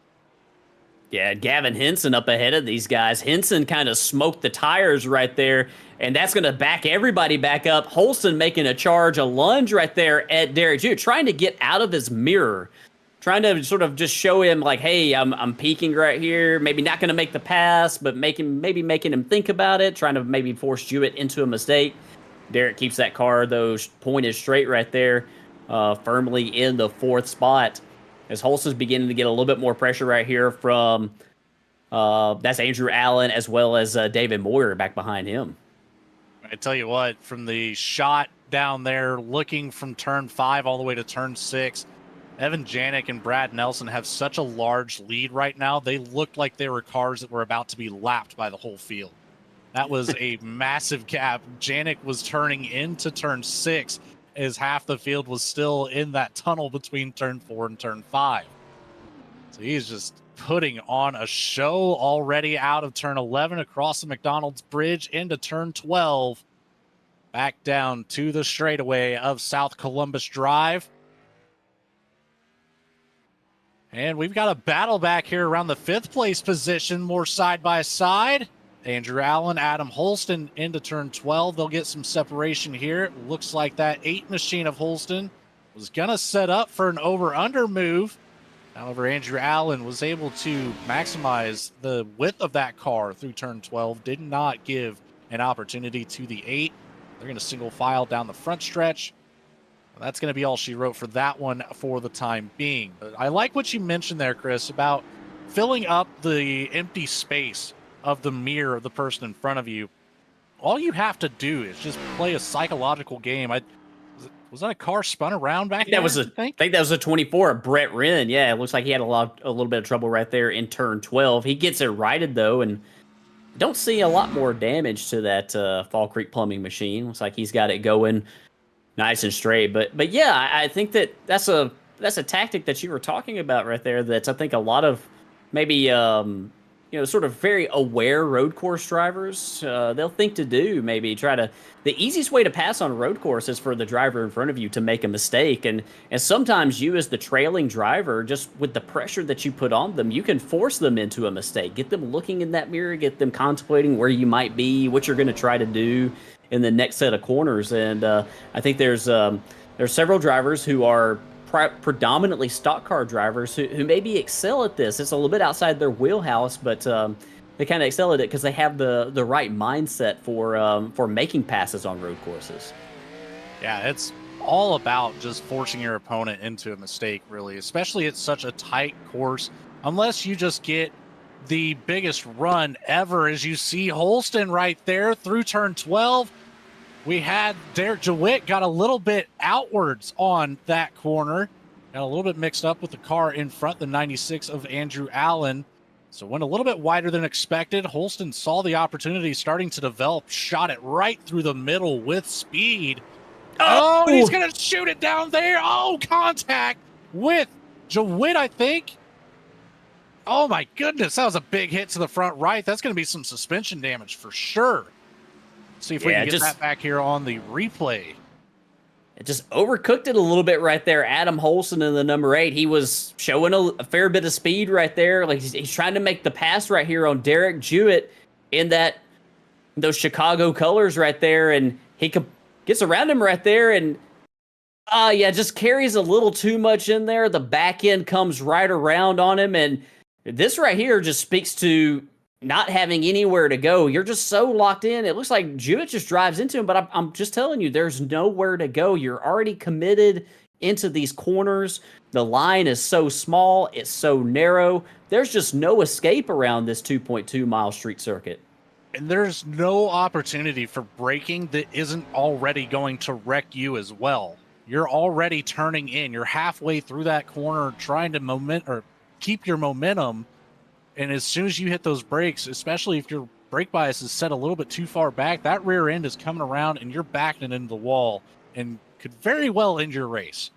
Speaker 3: Yeah, Gavin Henson up ahead of these guys. Henson kind of smoked the tires right there, and that's going to back everybody back up. Holston making a lunge right there at Derek Jew, trying to get out of his mirror, trying to sort of just show him like, hey, I'm peaking right here. Maybe not going to make the pass, but maybe making him think about it, trying to maybe force Jewett into a mistake. Derek keeps that car, though, pointed straight right there, firmly in the 4th spot. As Holston's beginning to get a little bit more pressure right here from, that's Andrew Allen, as well as David Moyer back behind him.
Speaker 2: I tell you what, from the shot down there, looking from turn 5 all the way to turn 6, Evan Janik and Brad Nelson have such a large lead right now. They looked like they were cars that were about to be lapped by the whole field. That was a massive gap. Janik was turning into turn 6 as half the field was still in that tunnel between turn 4 and turn 5. So he's just putting on a show already out of turn 11 across the McDonald's Bridge into turn 12. Back down to the straightaway of South Columbus Drive. And we've got a battle back here around the 5th place position, more side by side. Andrew Allen, Adam Holston into turn 12. They'll get some separation here. It looks like that 8 machine of Holston was going to set up for an over-under move. However, Andrew Allen was able to maximize the width of that car through turn 12. Did not give an opportunity to the 8. They're going to single file down the front stretch. That's going to be all she wrote for that one for the time being. But I like what you mentioned there, Chris, about filling up the empty space of the mirror of the person in front of you. All you have to do is just play a psychological game. Was that a car spun around back there?
Speaker 3: I think that was a 24, Brett Wren. Yeah, it looks like he had a little bit of trouble right there in turn 12. He gets it righted, though, and don't see a lot more damage to that Fall Creek plumbing machine. Looks like he's got it going nice and straight. But yeah, I think that's a tactic that you were talking about right there. That's, I think, a lot of maybe sort of very aware road course drivers, they'll think to do, maybe try to, the easiest way to pass on a road course is for the driver in front of you to make a mistake. And sometimes you as the trailing driver, just with the pressure that you put on them, you can force them into a mistake, get them looking in that mirror, get them contemplating where you might be, what you're going to try to do in the next set of corners. And I think there's several drivers who are predominantly stock car drivers who maybe excel at this. It's a little bit outside their wheelhouse, but they kind of excel at it because they have the right mindset for making passes on road courses.
Speaker 2: Yeah, it's all about just forcing your opponent into a mistake, really, especially at such a tight course. Unless you just get the biggest run ever, as you see Holston right there through turn 12. We had Derek Jewett got a little bit outwards on that corner. Got a little bit mixed up with the car in front, the 96 of Andrew Allen. So went a little bit wider than expected. Holston saw the opportunity starting to develop, shot it right through the middle with speed. Oh, and he's going to shoot it down there. Oh, contact with Jewett, I think. Oh, my goodness. That was a big hit to the front right. That's going to be some suspension damage for sure. See if we can get that back here on the replay.
Speaker 3: It just overcooked it a little bit right there. Adam Holston in the number 8. He was showing a fair bit of speed right there. Like he's trying to make the pass right here on Derek Jewett in those Chicago colors right there. And he gets around him right there. And just carries a little too much in there. The back end comes right around on him. And this right here just speaks to not having anywhere to go. You're just so locked in. It looks like Jewett just drives into him, but I'm just telling you, there's nowhere to go. You're already committed into these corners. The line is so small. It's so narrow. There's just no escape around this 2.2 mile street circuit.
Speaker 2: And there's no opportunity for braking that isn't already going to wreck you as well. You're already turning in. You're halfway through that corner trying to keep your momentum. And as soon as you hit those brakes, especially if your brake bias is set a little bit too far back, that rear end is coming around and you're backing it into the wall and could very well end your race.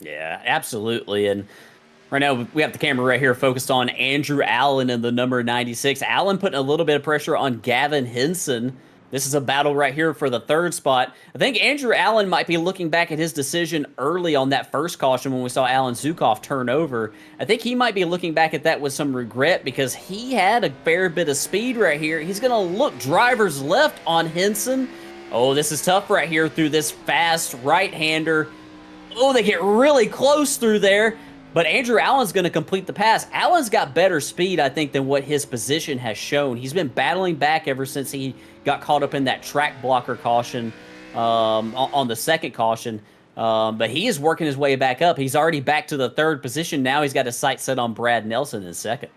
Speaker 3: Yeah, absolutely. And right now, we have the camera right here focused on Andrew Allen in the number 96. Allen putting a little bit of pressure on Gavin Henson. This is a battle right here for the third spot. I think Andrew Allen might be looking back at his decision early on that first caution when we saw Alan Zukov turn over. I think he might be looking back at that with some regret because he had a fair bit of speed right here. He's going to look drivers left on Henson. Oh, this is tough right here through this fast right-hander. Oh, they get really close through there. But Andrew Allen's going to complete the pass. Allen's got better speed, I think, than what his position has shown. He's been battling back ever since he got caught up in that track blocker caution on the second caution. But he is working his way back up. He's already back to the third position. Now he's got his sights set on Brad Nelson in second.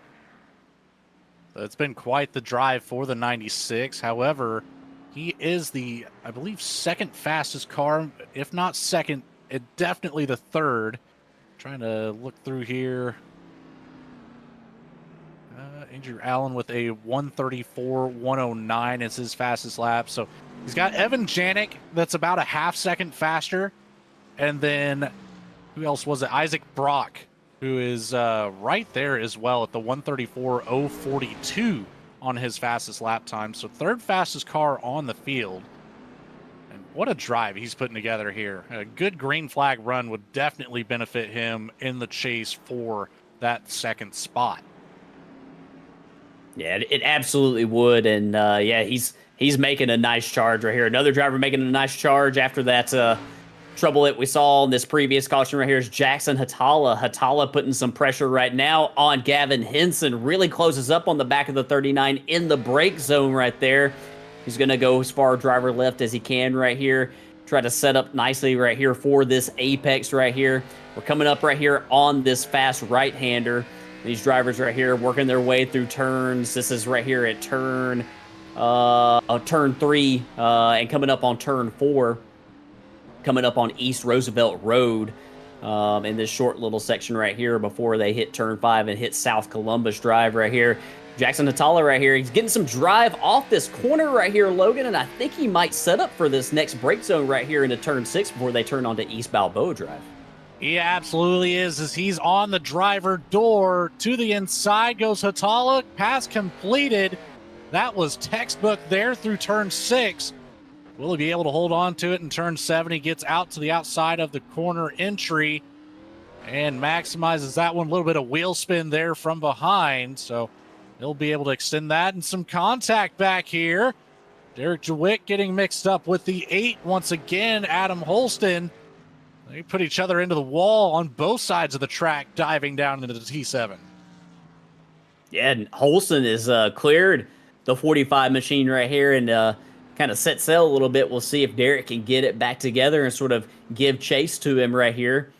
Speaker 2: So it's been quite the drive for the 96. However, he is the, I believe, second fastest car, if not second, definitely the third. Trying to look through here. Andrew Allen with a 134.109 is his fastest lap. So he's got Evan Janik that's about a half second faster. And then who else was it? Isaac Brock, who is right there as well at the 134.042 on his fastest lap time. So third fastest car on the field. What a drive he's putting together here. A good green flag run would definitely benefit him in the chase for that second spot.
Speaker 3: Yeah, it absolutely would. And yeah, he's making a nice charge right here. Another driver making a nice charge after that trouble that we saw in this previous caution right here is Jackson Hatala. Hatala putting some pressure right now on Gavin Henson. Really closes up on the back of the 39 in the break zone right there. He's going to go as far driver left as he can right here. Try to set up nicely right here for this apex right here. We're coming up right here on this fast right-hander. These drivers right here working their way through turns. This is right here at turn 3 and coming up on turn 4. Coming up on East Roosevelt Road in this short little section right here before they hit turn 5 and hit South Columbus Drive right here. Jackson Hatala right here. He's getting some drive off this corner right here, Logan, and I think he might set up for this next break zone right here into turn 6 before they turn onto East Balboa Drive.
Speaker 2: He absolutely is, as he's on the driver door. To the inside goes Hatala. Pass completed. That was textbook there through turn 6. Will he be able to hold on to it in turn 7? He gets out to the outside of the corner entry and maximizes that one. A little bit of wheel spin there from behind, so he'll be able to extend that, and some contact back here. Derek DeWitt getting mixed up with the 8 once again. Adam Holston. They put each other into the wall on both sides of the track, diving down into the T7.
Speaker 3: Yeah, and Holston is cleared the 45 machine right here and kind of set sail a little bit. We'll see if Derek can get it back together and sort of give chase to him right here.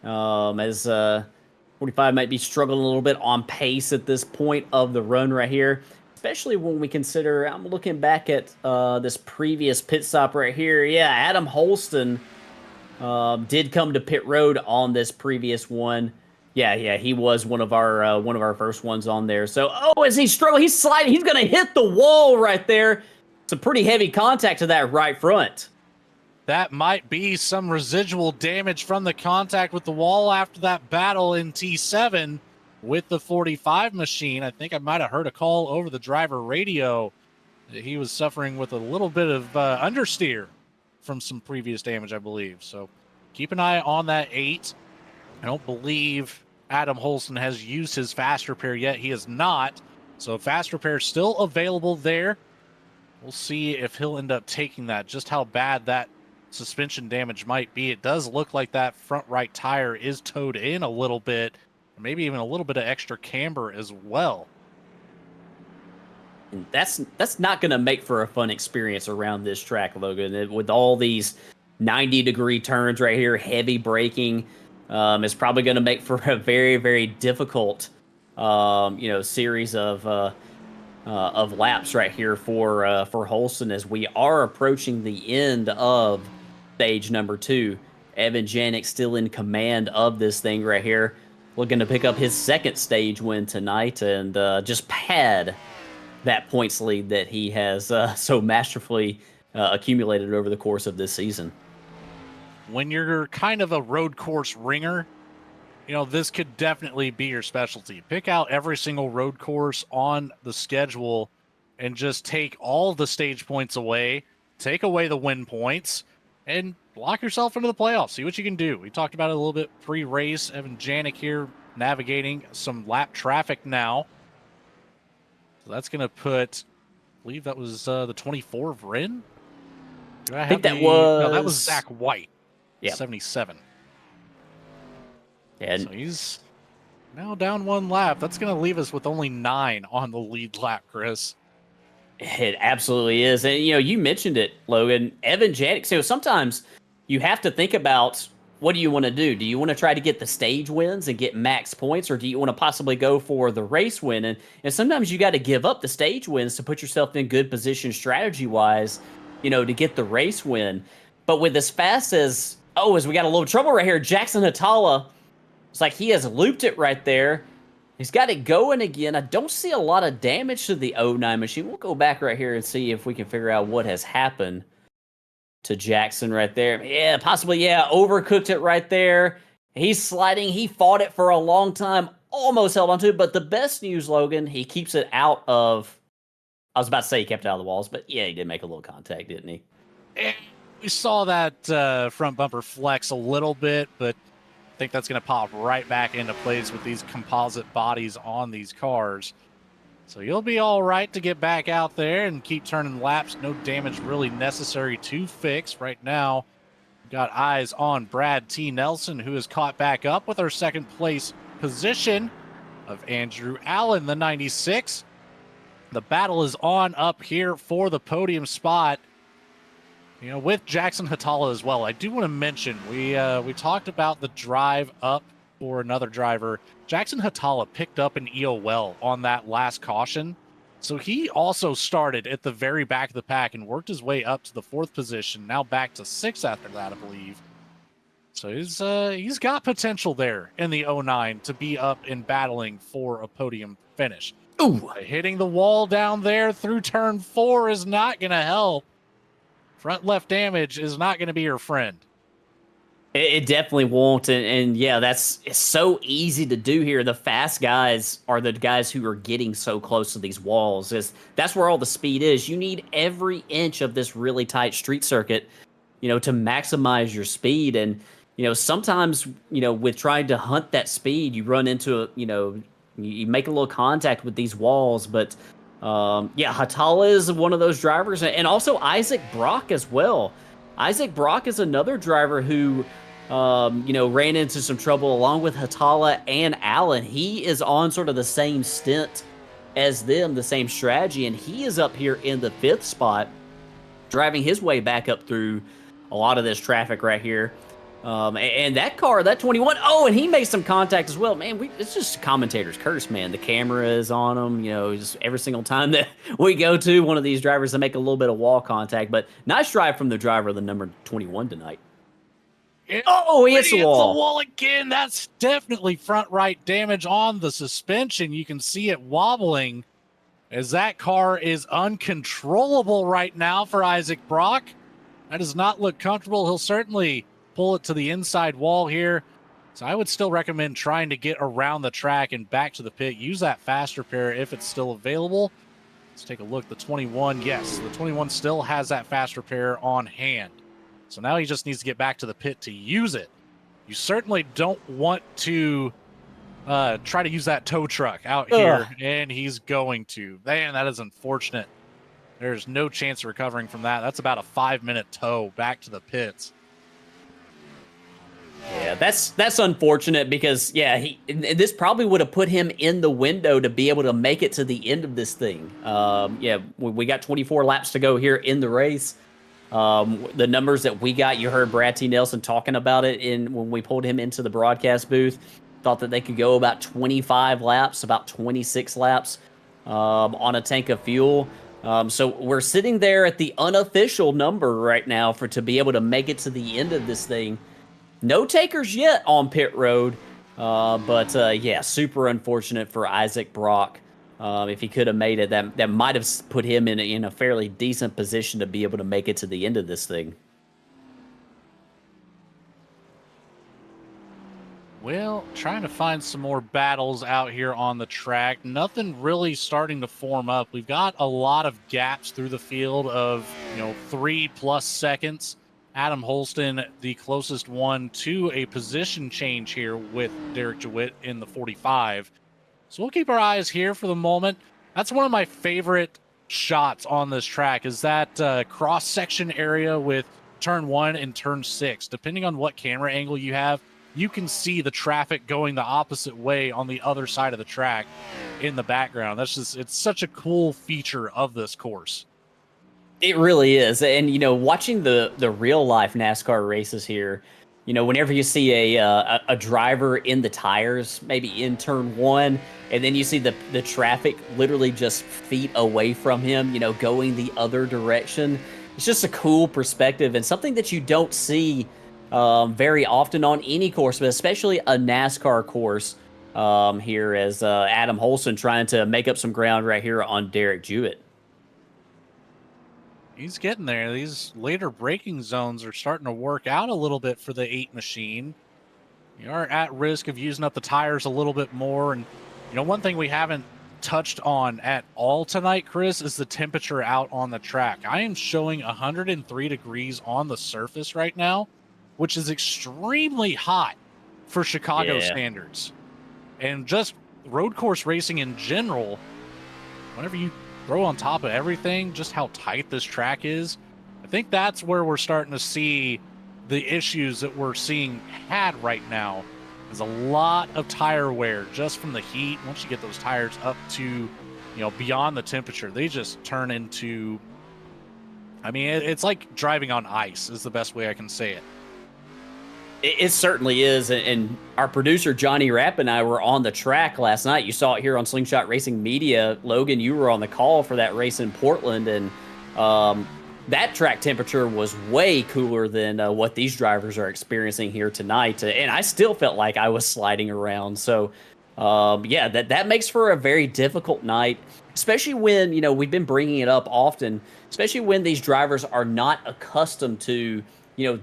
Speaker 3: As 45 might be struggling a little bit on pace at this point of the run right here, especially when we consider, I'm looking back at this previous pit stop right here. Yeah, Adam Holston did come to pit road on this previous one. Yeah, he was one of our first ones on there. So, as he struggles, he's sliding. He's going to hit the wall right there. Some pretty heavy contact to that right front.
Speaker 2: That might be some residual damage from the contact with the wall after that battle in T7 with the 45 machine. I think I might have heard a call over the driver radio that he was suffering with a little bit of understeer from some previous damage, I believe. So keep an eye on that 8. I don't believe Adam Holston has used his fast repair yet. He has not. So fast repair still available there. We'll see if he'll end up taking that, just how bad that suspension damage might be. It does look like that front right tire is towed in a little bit, maybe even a little bit of extra camber as well.
Speaker 3: And that's not going to make for a fun experience around this track, Logan. With all these 90-degree turns right here, heavy braking, is probably going to make for a very, very difficult, series of laps right here for Holston as we are approaching the end of stage number 2. Evan Janik still in command of this thing right here, looking to pick up his second stage win tonight and just pad that points lead that he has so masterfully accumulated over the course of this season.
Speaker 2: when you're kind of a road course ringer, this could definitely be your specialty. Pick out every single road course on the schedule and just take all the stage points away, take away the win points, and lock yourself into the playoffs. See what you can do. We talked about it a little bit pre-race. Evan Janik here navigating some lap traffic now. So that's going to put, I believe that was the 24 of Rin.
Speaker 3: I think that was...
Speaker 2: No, that was Zach White.
Speaker 3: Yeah.
Speaker 2: 77.
Speaker 3: And
Speaker 2: so he's now down 1 lap. That's going to leave us with only 9 on the lead lap, Chris.
Speaker 3: It absolutely is. And, you mentioned it, Logan. Evan Janik. So sometimes you have to think about, what do you want to do? Do you want to try to get the stage wins and get max points, or do you want to possibly go for the race win? And sometimes you got to give up the stage wins to put yourself in good position strategy-wise, to get the race win. But with as fast as we got a little trouble right here, Jackson Hatala, it's like he has looped it right there. He's got it going again. I don't see a lot of damage to the 09 machine. We'll go back right here and see if we can figure out what has happened to Jackson right there. Yeah, possibly, overcooked it right there. He's sliding. He fought it for a long time, almost held onto it. But the best news, Logan, he keeps it out of... I was about to say he kept it out of the walls, but yeah, he did make a little contact, didn't he?
Speaker 2: We saw that front bumper flex a little bit, but I think that's going to pop right back into place with these composite bodies on these cars. So you'll be all right to get back out there and keep turning laps. No damage really necessary to fix. Right now, we've got eyes on Brad T. Nelson, who is caught back up with our second place position of Andrew Allen, the 96. The battle is on up here for the podium spot. With Jackson Hatala as well. I do want to mention, we talked about the drive up for another driver. Jackson Hatala picked up an EOL on that last caution. So he also started at the very back of the pack and worked his way up to the 4th position, now back to 6th after that, I believe. So he's got potential there in the 09 to be up and battling for a podium finish.
Speaker 3: Ooh,
Speaker 2: hitting the wall down there through turn 4 is not going to help. Front left damage is not going to be your friend.
Speaker 3: It definitely won't. And yeah, it's so easy to do here. The fast guys are the guys who are getting so close to these walls. That's where all the speed is. You need every inch of this really tight street circuit, to maximize your speed. And, sometimes, with trying to hunt that speed, you run into, you make a little contact with these walls. But Hatala is one of those drivers, and also Isaac Brock as well. Isaac Brock is another driver who, ran into some trouble along with Hatala and Allen. He is on sort of the same stint as them, the same strategy, and he is up here in the 5th spot, driving his way back up through a lot of this traffic right here. And that car, that 21, and he made some contact as well. Man, it's just a commentator's curse, man. The camera is on him, just every single time that we go to one of these drivers to make a little bit of wall contact. But nice drive from the driver of the number 21 tonight. He hits the wall.
Speaker 2: The wall again. That's definitely front right damage on the suspension. You can see it wobbling as that car is uncontrollable right now for Isaac Brock. That does not look comfortable. He'll certainly pull it to the inside wall here. So I would still recommend trying to get around the track and back to the pit. Use that fast repair if it's still available. Let's take a look. The 21, yes, the 21 still has that fast repair on hand. So now he just needs to get back to the pit to use it. You certainly don't want to try to use that tow truck out here, and he's going to. Man, that is unfortunate. There's no chance of recovering from that. That's about a 5-minute tow back to the pits.
Speaker 3: Yeah, that's unfortunate because, this probably would have put him in the window to be able to make it to the end of this thing. We got 24 laps to go here in the race. The numbers that we got, you heard Brad T. Nelson talking about it when we pulled him into the broadcast booth. Thought that they could go about 25 laps, about 26 laps on a tank of fuel. So we're sitting there at the unofficial number right now to be able to make it to the end of this thing. No takers yet on pit road, but super unfortunate for Isaac Brock. If he could have made it, that might have put him in a fairly decent position to be able to make it to the end of this thing.
Speaker 2: Well, trying to find some more battles out here on the track. Nothing really starting to form up. We've got a lot of gaps through the field of, 3+ seconds. Adam Holston, the closest one to a position change here with Derek DeWitt in the 45. So we'll keep our eyes here for the moment. That's one of my favorite shots on this track is that cross-section area with turn 1 and turn 6. Depending on what camera angle you have, you can see the traffic going the opposite way on the other side of the track in the background. It's such a cool feature of this course.
Speaker 3: It really is. And, watching the real life NASCAR races here, whenever you see a driver in the tires, maybe in turn 1, and then you see the traffic literally just feet away from him, going the other direction. It's just a cool perspective and something that you don't see very often on any course, but especially a NASCAR course here as Adam Holston trying to make up some ground right here on Derek Jewett.
Speaker 2: He's getting there. These later braking zones are starting to work out a little bit for the 8 machine. You are at risk of using up the tires a little bit more. And, one thing we haven't touched on at all tonight, Chris, is the temperature out on the track. I am showing 103 degrees on the surface right now, which is extremely hot for Chicago standards. And just road course racing in general, whenever you throw on top of everything, just how tight this track is, I think that's where we're starting to see the issues that we're seeing had right now. There's a lot of tire wear just from the heat. Once you get those tires up to, beyond the temperature, they just turn into, it's like driving on ice is the best way I can say it.
Speaker 3: It certainly is, and our producer Johnny Rapp and I were on the track last night. You saw it here on Slingshot Racing Media. Logan, you were on the call for that race in Portland, and that track temperature was way cooler than what these drivers are experiencing here tonight, and I still felt like I was sliding around. So, that makes for a very difficult night, especially when, we've been bringing it up often, especially when these drivers are not accustomed to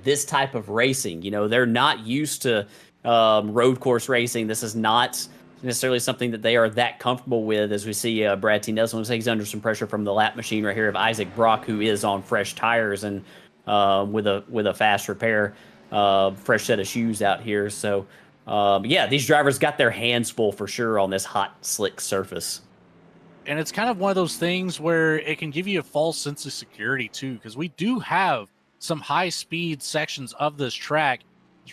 Speaker 3: this type of racing. They're not used to road course racing. This is not necessarily something that they are that comfortable with, as we see Brad T. Nelson say he's under some pressure from the lap machine right here of Isaac Brock, who is on fresh tires and with a fast repair, fresh set of shoes out here. So, these drivers got their hands full for sure on this hot, slick surface.
Speaker 2: And it's kind of one of those things where it can give you a false sense of security, too, because we do have some high-speed sections of this track.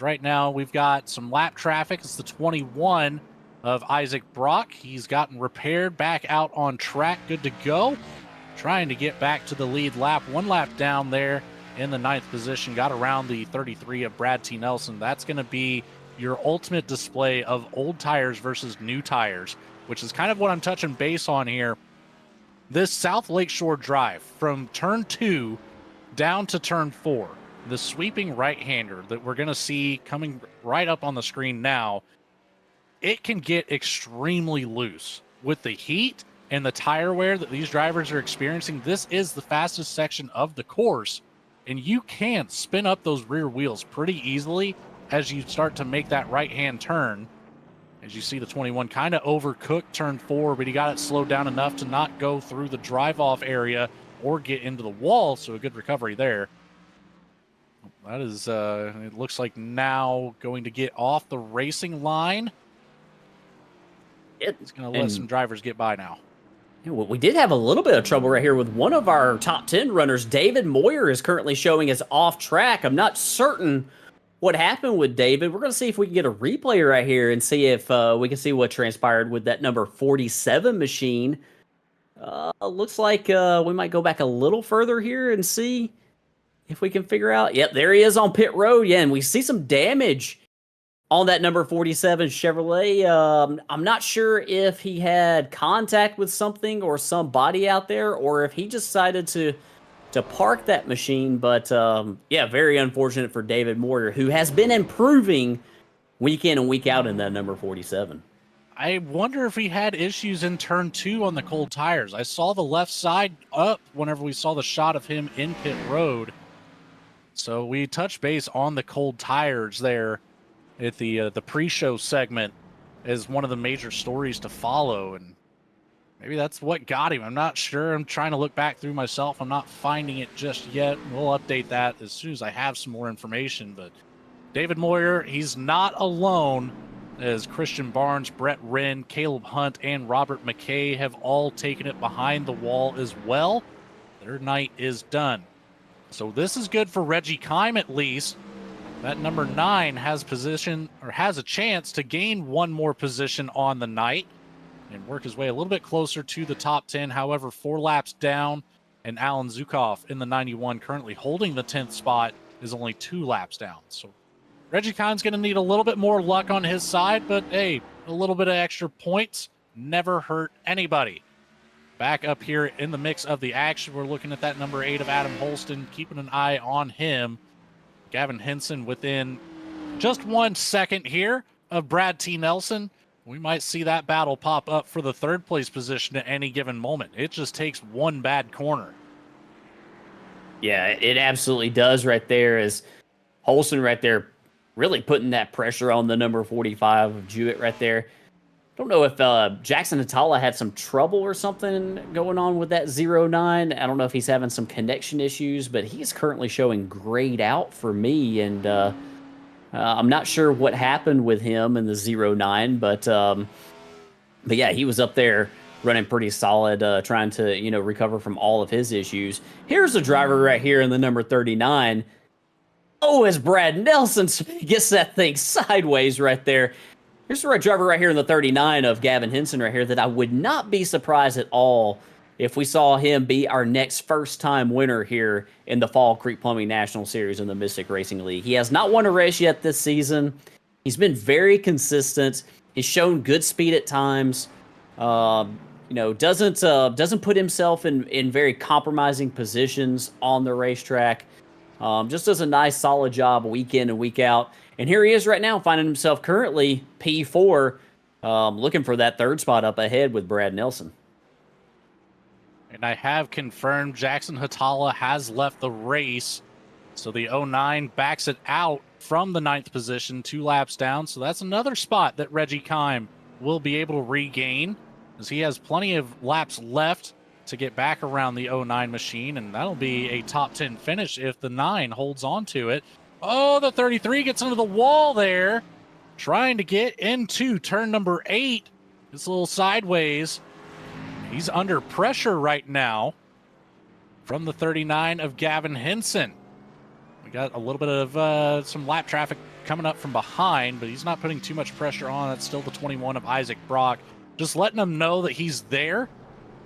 Speaker 2: Right now, we've got some lap traffic. It's the 21 of Isaac Brock. He's gotten repaired, back out on track, good to go. Trying to get back to the lead lap. 1 lap down there in the 9th position. Got around the 33 of Brad T. Nelson. That's going to be your ultimate display of old tires versus new tires, which is kind of what I'm touching base on here. This South Lakeshore Drive from turn 2 down to turn 4, the sweeping right-hander that we're going to see coming right up on the screen now, it can get extremely loose with the heat and the tire wear that these drivers are experiencing. This is the fastest section of the course, and you can spin up those rear wheels pretty easily as you start to make that right-hand turn. As you see, the 21 kind of overcooked turn 4, but he got it slowed down enough to not go through the drive-off area or get into the wall, so a good recovery there. That is, it looks like now going to get off the racing line. It's going to let some drivers get by now.
Speaker 3: We did have a little bit of trouble right here with one of our top 10 runners. David Moyer is currently showing as off track. I'm not certain what happened with David. We're going to see if we can get a replay right here and see if we can see what transpired with that number 47 machine. Looks like we might go back a little further here and see if we can figure out. Yep, there he is on pit road. Yeah, and we see some damage on that number 47 Chevrolet. I'm not sure if he had contact with something or somebody out there, or if he just decided to park that machine. But very unfortunate for David Moyer, who has been improving week in and week out in that number 47.
Speaker 2: I wonder if he had issues in turn 2 on the cold tires. I saw the left side up whenever we saw the shot of him in pit road. So we touched base on the cold tires there. at the pre-show segment as one of the major stories to follow, and maybe that's what got him. I'm not sure. I'm trying to look back through myself. I'm not finding it just yet. We'll update that as soon as I have some more information. But David Moyer, he's not alone, as Christian Barnes, Brett Wren, Caleb Hunt, and Robert McKay have all taken it behind the wall as well. Their night is done. So this is good for Reggie Kime at least. That number 9 has a chance to gain one more position on the night and work his way a little bit closer to the top 10. However, 4 laps down, and Alan Zukov in the 91 currently holding the 10th spot is only 2 laps down. So Reggie Kime's going to need a little bit more luck on his side, but hey, a little bit of extra points never hurt anybody. Back up here in the mix of the action, we're looking at that number 8 of Adam Holston, keeping an eye on him. Gavin Henson within just 1 second here of Brad T. Nelson. We might see that battle pop up for the 3rd place position at any given moment. It just takes one bad corner.
Speaker 3: Yeah, it absolutely does right there, as Holston right there really putting that pressure on the number 45 of Jewett right there. Don't know if Jackson Hatala had some trouble or something going on with that 09. I don't know if he's having some connection issues, but he's currently showing grayed out for me, and I'm not sure what happened with him in the 09, but yeah, he was up there running pretty solid, trying to recover from all of his issues. Here's a driver right here in the number 39. Oh, as Brad Nelson gets that thing sideways right there. Here's the right driver right here in the 39 of Gavin Henson right here that I would not be surprised at all if we saw him be our next first-time winner here in the Fall Creek Plumbing National Series in the Mystic Racing League. He has not won a race yet this season. He's been very consistent. He's shown good speed at times. Doesn't put himself in very compromising positions on the racetrack. Just does a nice, solid job week in and week out. And here he is right now, finding himself currently P4, looking for that 3rd spot up ahead with Brad Nelson.
Speaker 2: And I have confirmed Jackson Hatala has left the race. So the 09 backs it out from the 9th position, 2 laps down. So that's another spot that Reggie Kime will be able to regain, as he has plenty of laps left to get back around the 09 machine. And that'll be a top 10 finish if the 9 holds on to it. Oh, the 33 gets into the wall there, trying to get into turn number 8. It's a little sideways. He's under pressure right now from the 39 of Gavin Henson. We got a little bit of some lap traffic coming up from behind, but he's not putting too much pressure on. That's still the 21 of Isaac Brock, just letting him know that he's there.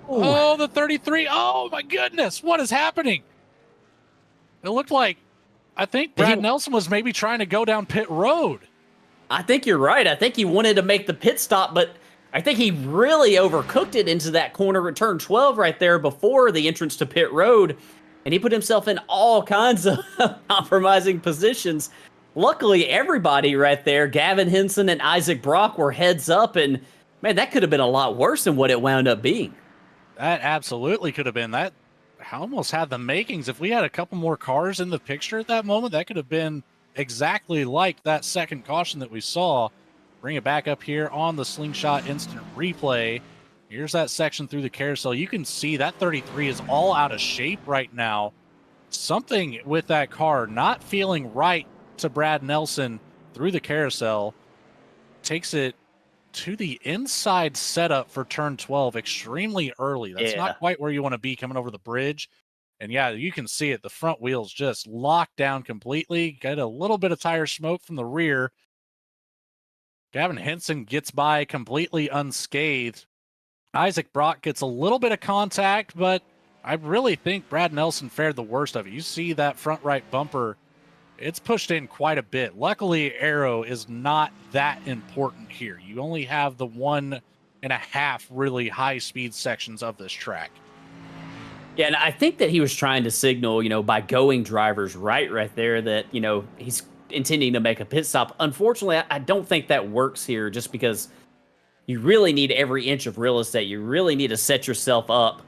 Speaker 2: Ooh. Oh, the 33. Oh, my goodness. What is happening? It looked like, I think Brad Nelson was maybe trying to go down pit road.
Speaker 3: I think you're right. I think he wanted to make the pit stop, but I think he really overcooked it into that corner at turn 12 right there before the entrance to pit road, and he put himself in all kinds of compromising positions. Luckily, everybody right there, Gavin Henson and Isaac Brock, were heads up, and man, that could have been a lot worse than what it wound up being.
Speaker 2: That absolutely could have been. That almost had the makings. If we had a couple more cars in the picture at that moment, that could have been exactly like that second caution that we saw. Bring it back up here on the Slingshot Instant Replay. Here's that section through the carousel. You can see that 33 is all out of shape right now. Something with that car not feeling right to Brad Nelson through the carousel. Takes it to the inside setup for turn 12 extremely early. That's not quite where you want to be coming over the bridge. And yeah, you can see it. The front wheels just locked down completely. Got a little bit of tire smoke from the rear. Gavin Henson gets by completely unscathed. Isaac Brock gets a little bit of contact, but I really think Brad Nelson fared the worst of it. You see that front right bumper, it's pushed in quite a bit. Luckily, aero is not that important here. You only have the 1.5 really high-speed sections of this track.
Speaker 3: Yeah, and I think that he was trying to signal, by going drivers right there that, he's intending to make a pit stop. Unfortunately, I don't think that works here, just because you really need every inch of real estate. You really need to set yourself up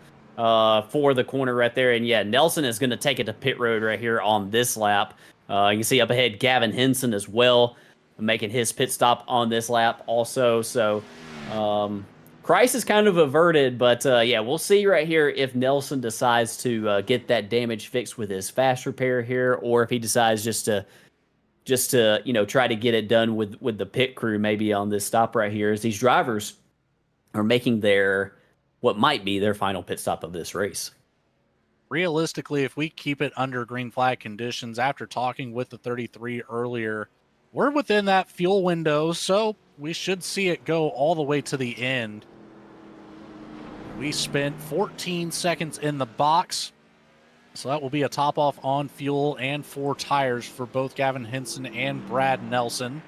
Speaker 3: for the corner right there. And yeah, Nelson is going to take it to pit road right here on this lap. You can see up ahead Gavin Henson as well. making his pit stop on this lap also. So crisis kind of averted, but yeah, we'll see right here if Nelson decides to get that damage fixed with his fast repair here, or if he decides just to try to get it done with the pit crew maybe on this stop right here, as these drivers are making what might be their final pit stop of this race.
Speaker 2: Realistically, if we keep it under green flag conditions, after talking with the 33 earlier, we're within that fuel window, so we should see it go all the way to the end. We spent 14 seconds in the box, so that will be a top off on fuel and 4 tires for both Gavin Henson and Brad Nelson.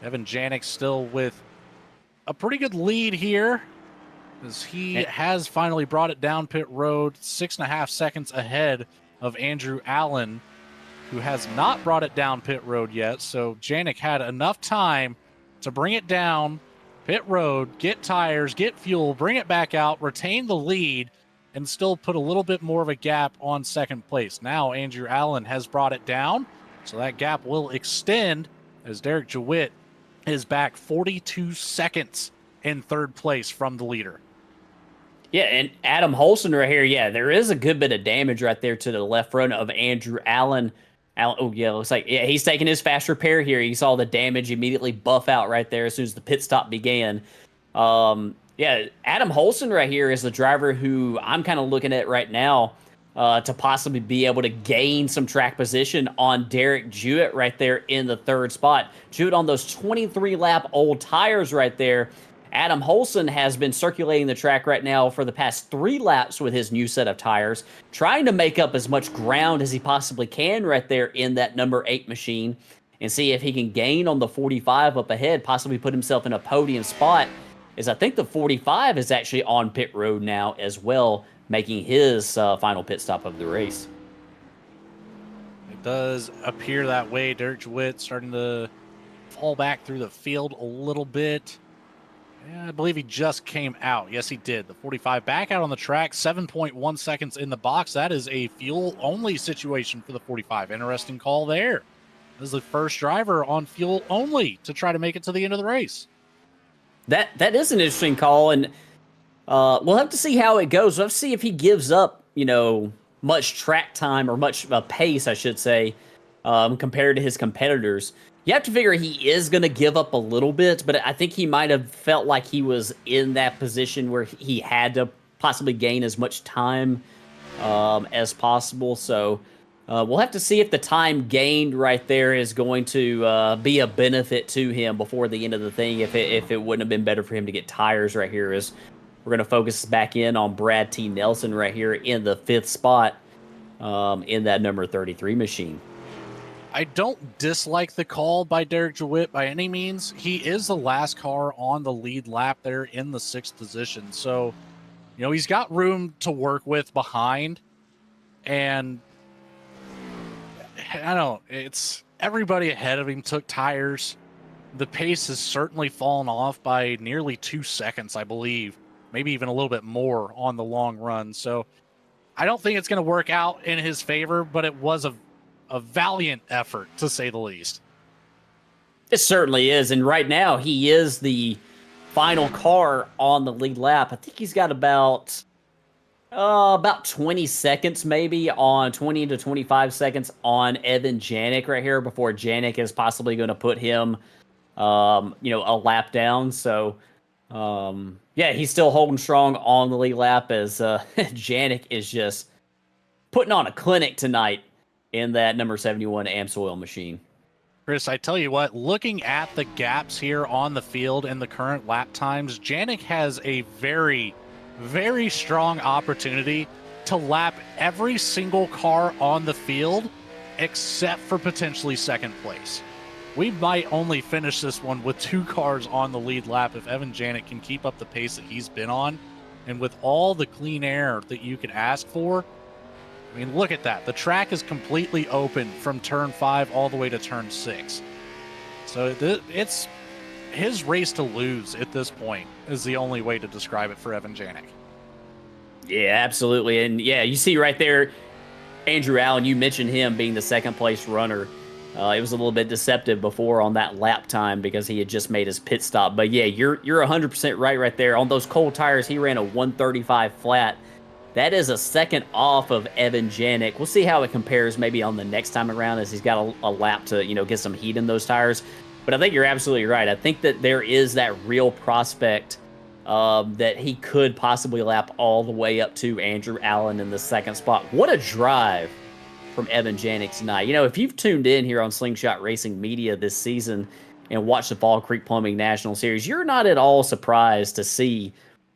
Speaker 2: Evan Janik still with a pretty good lead here, as he has finally brought it down pit road 6.5 seconds ahead of Andrew Allen, who has not brought it down pit road yet. So Janik had enough time to bring it down pit road, get tires, get fuel, bring it back out, retain the lead, and still put a little bit more of a gap on second place. Now Andrew Allen has brought it down, so that gap will extend as Derek Jewitt is back 42 seconds in third place from the leader.
Speaker 3: Yeah, and Adam Holston right here, yeah, there is a good bit of damage right there to the left front of Andrew Allen. Oh, yeah, looks like he's taking his fast repair here. You saw the damage immediately buff out right there as soon as the pit stop began. Yeah, Adam Holston right here is the driver who I'm kind of looking at right now to possibly be able to gain some track position on Derek Jewitt right there in the third spot. Jewitt on those 23-lap old tires right there. Adam Holston has been circulating the track right now for the past 3 laps with his new set of tires, trying to make up as much ground as he possibly can right there in that number 8 machine, and see if he can gain on the 45 up ahead, possibly put himself in a podium spot, as I think the 45 is actually on pit road now as well, making his final pit stop of the race.
Speaker 2: It does appear that way. Derek Jewitt starting to fall back through the field a little bit. Yeah, I believe he just came out. Yes, he did. The 45 back out on the track, 7.1 seconds in the box. That is a fuel-only situation for the 45. Interesting call there. This is the first driver on fuel only to try to make it to the end of the race.
Speaker 3: That is an interesting call, and we'll have to see how it goes. We'll have to see if he gives up, much track time or much pace, I should say, compared to his competitors. You have to figure he is going to give up a little bit, but I think he might have felt like he was in that position where he had to possibly gain as much time as possible. So we'll have to see if the time gained right there is going to be a benefit to him before the end of the thing, if it wouldn't have been better for him to get tires right here, as we're going to focus back in on Brad T. Nelson right here in the 5th spot in that number 33 machine.
Speaker 2: I don't dislike the call by Derek Jewitt by any means. He is the last car on the lead lap there in the 6th position. So, he's got room to work with behind. And I don't know, it's everybody ahead of him took tires. The pace has certainly fallen off by nearly 2 seconds, I believe. Maybe even a little bit more on the long run. So I don't think it's going to work out in his favor, but it was a valiant effort, to say the least.
Speaker 3: It certainly is, and right now he is the final car on the lead lap. I think he's got about 20 seconds, maybe 20 to 25 seconds on Evan Janik right here before Janik is possibly going to put him, a lap down. So, yeah, he's still holding strong on the lead lap as Janik is just putting on a clinic tonight in that number 71 AmSoil machine.
Speaker 2: Chris, I tell you what, looking at the gaps here on the field and the current lap times, Janik has a very, very strong opportunity to lap every single car on the field except for potentially second place. We might only finish this one with 2 cars on the lead lap if Evan Janik can keep up the pace that he's been on. And with all the clean air that you could ask for, I mean, look at that. The track is completely open from turn 5 all the way to turn 6. So it's his race to lose at this point is the only way to describe it for Evan Janik.
Speaker 3: Yeah, absolutely. And yeah, you see right there, Andrew Allen, you mentioned him being the second place runner. It was a little bit deceptive before on that lap time because he had just made his pit stop. But yeah, you're 100% right there. On those cold tires, he ran a 135 flat. That is a second off of Evan Janik. We'll see how it compares maybe on the next time around as he's got a lap to, get some heat in those tires. But I think you're absolutely right. I think that there is that real prospect that he could possibly lap all the way up to Andrew Allen in the second spot. What a drive from Evan Janik tonight. If you've tuned in here on Slingshot Racing Media this season and watched the Fall Creek Plumbing National Series, you're not at all surprised to see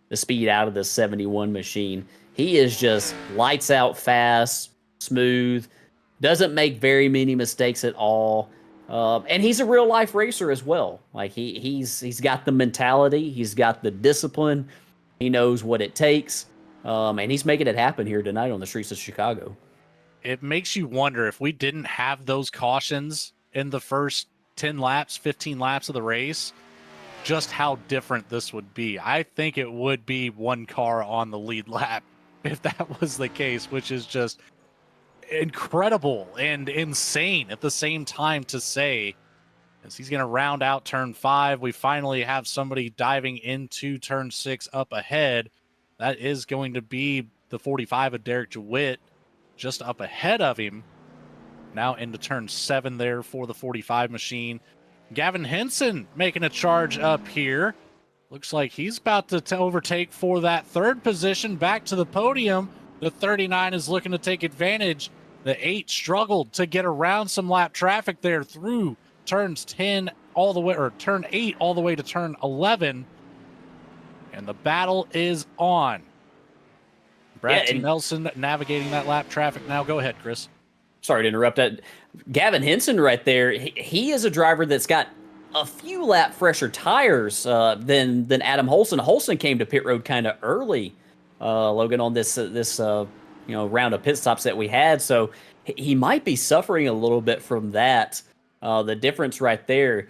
Speaker 3: the speed out of this 71 machine. He is just lights out fast, smooth, doesn't make very many mistakes at all. And he's a real life racer as well. Like he's got the mentality, he's got the discipline, he knows what it takes, and he's making it happen here tonight on the streets of Chicago.
Speaker 2: It makes you wonder if we didn't have those cautions in the first 10 laps, 15 laps of the race, just how different this would be. I think it would be one car on the lead lap if that was the case, which is just incredible and insane at the same time to say, as he's going to round out turn 5. We finally have somebody diving into turn 6 up ahead. That is going to be the 45 of Derek DeWitt just up ahead of him. Now into turn 7 there for the 45 machine. Gavin Henson making a charge up here. Looks like he's about to overtake for that third position back to the podium. The 39 is looking to take advantage. The 8 struggled to get around some lap traffic there through turns 10 all the way, or turn 8 all the way to turn 11. And the battle is on. Brad T. Nelson navigating that lap traffic now. Go ahead, Chris.
Speaker 3: Sorry to interrupt that. Gavin Henson right there, he is a driver that's got a few lap fresher tires than Adam Holston. Holston came to pit road kind of early, Logan, on this round of pit stops that we had. So he might be suffering a little bit from that. The difference right there,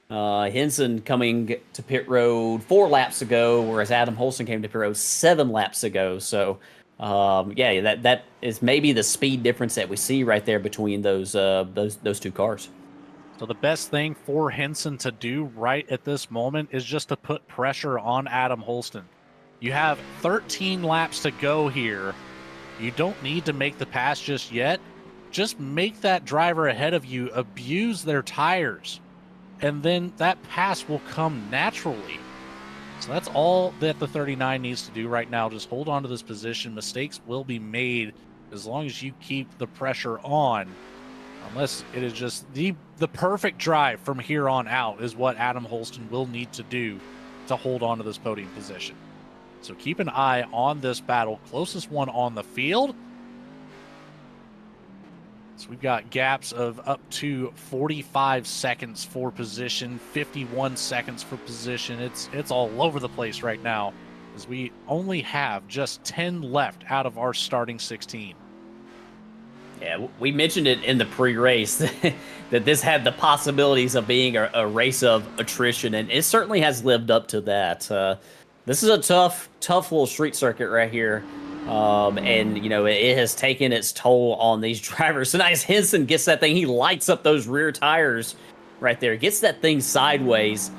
Speaker 3: Henson coming to pit road 4 laps ago, whereas Adam Holston came to pit road 7 laps ago. So that is maybe the speed difference that we see right there between those two cars.
Speaker 2: So the best thing for Henson to do right at this moment is just to put pressure on Adam Holston. You have 13 laps to go here. You don't need to make the pass just yet. Just make that driver ahead of you abuse their tires, and then that pass will come naturally. So that's all that the 39 needs to do right now. Just hold on to this position. Mistakes will be made as long as you keep the pressure on. Unless it is just the perfect drive from here on out is what Adam Holston will need to do to hold on to this podium position. So keep an eye on this battle. Closest one on the field. So we've got gaps of up to 45 seconds for position, 51 seconds for position. It's all over the place right now as we only have just 10 left out of our starting 16.
Speaker 3: Yeah, we mentioned it in the pre-race that this had the possibilities of being a race of attrition, and it certainly has lived up to that. This is a tough little street circuit right here, and it has taken its toll on these drivers. So nice, Henson gets that thing. He lights up those rear tires right there, gets that thing sideways.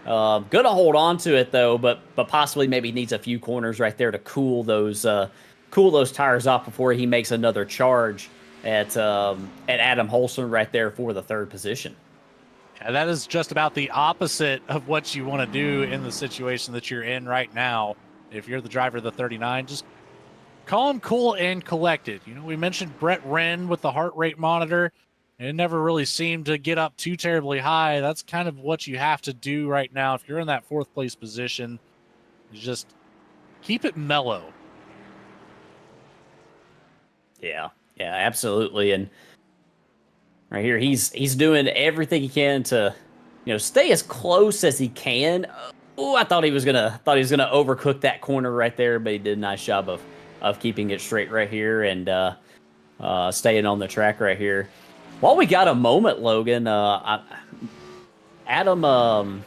Speaker 3: Gonna hold on to it though, but possibly maybe needs a few corners right there to cool those tires off before he makes another charge at Adam Holston right there for the third position.
Speaker 2: Yeah, that is just about the opposite of what you want to do in the situation that you're in right now. If you're the driver of the 39, just calm, cool, and collected. We mentioned Brett Wren with the heart rate monitor. It never really seemed to get up too terribly high. That's kind of what you have to do right now. If you're in that 4th place position, just keep it mellow.
Speaker 3: Yeah, absolutely. And right here, he's doing everything he can to, stay as close as he can. I thought he was gonna overcook that corner right there, but he did a nice job of keeping it straight right here and staying on the track right here. While we got a moment, Logan, Adam,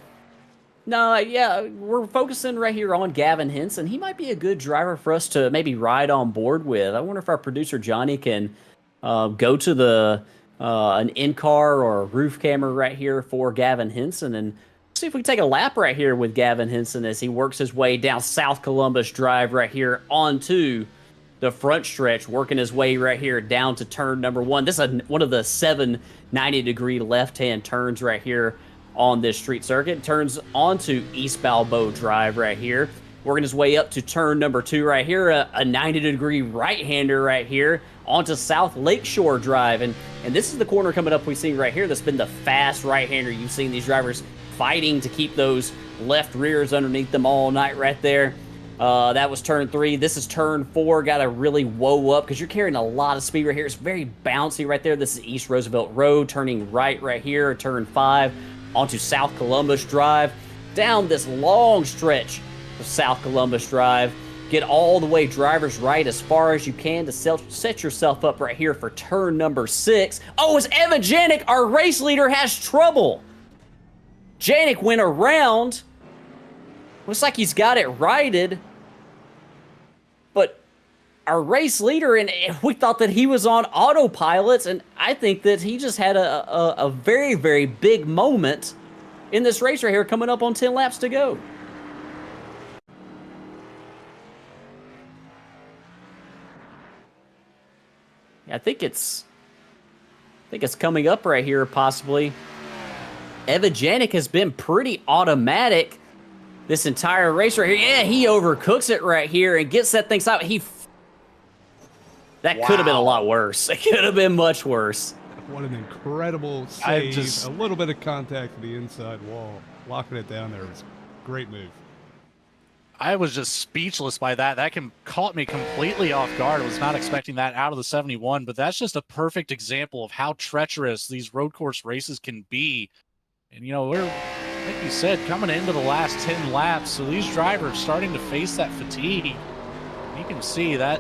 Speaker 3: we're focusing right here on Gavin Henson. He might be a good driver for us to maybe ride on board with. I wonder if our producer Johnny can go to the an in-car or a roof camera right here for Gavin Henson. And see if we can take a lap right here with Gavin Henson as he works his way down South Columbus Drive right here onto the front stretch, working his way right here down to turn number 1. This is one of the 7 90-degree left-hand turns right here on this street circuit. Turns onto East Balboa Drive right here, working his way up to turn number 2 right here, a 90-degree right-hander right here onto South Lakeshore Drive. And this is the corner coming up we see right here that's been the fast right-hander. You've seen these drivers fighting to keep those left rears underneath them all night right there. That was turn 3. This is turn 4. Got to really whoa up because you're carrying a lot of speed right here. It's very bouncy right there. This is East Roosevelt Road, turning right here, turn 5, onto South Columbus Drive, down this long stretch of South Columbus Drive. Get all the way driver's right as far as you can to set yourself up right here for turn number 6. Oh, it's Evan Janik, our race leader, has trouble. Janik went around. Looks like he's got it righted. But our race leader, and we thought that he was on autopilot, and I think that he just had a very, very big moment in this race right here, coming up on 10 laps to go. I think it's coming up right here, possibly. Evan Janik has been pretty automatic this entire race right here. Yeah, he overcooks it right here and gets that thing stopped. That could have been a lot worse. It could have been much worse.
Speaker 5: What an incredible save. A little bit of contact to the inside wall. Locking it down there was a great move.
Speaker 2: I was just speechless by that. That caught me completely off guard. I was not expecting that out of the 71, but that's just a perfect example of how treacherous these road course races can be. And, we're, like you said, coming into the last 10 laps, so these drivers starting to face that fatigue. You can see that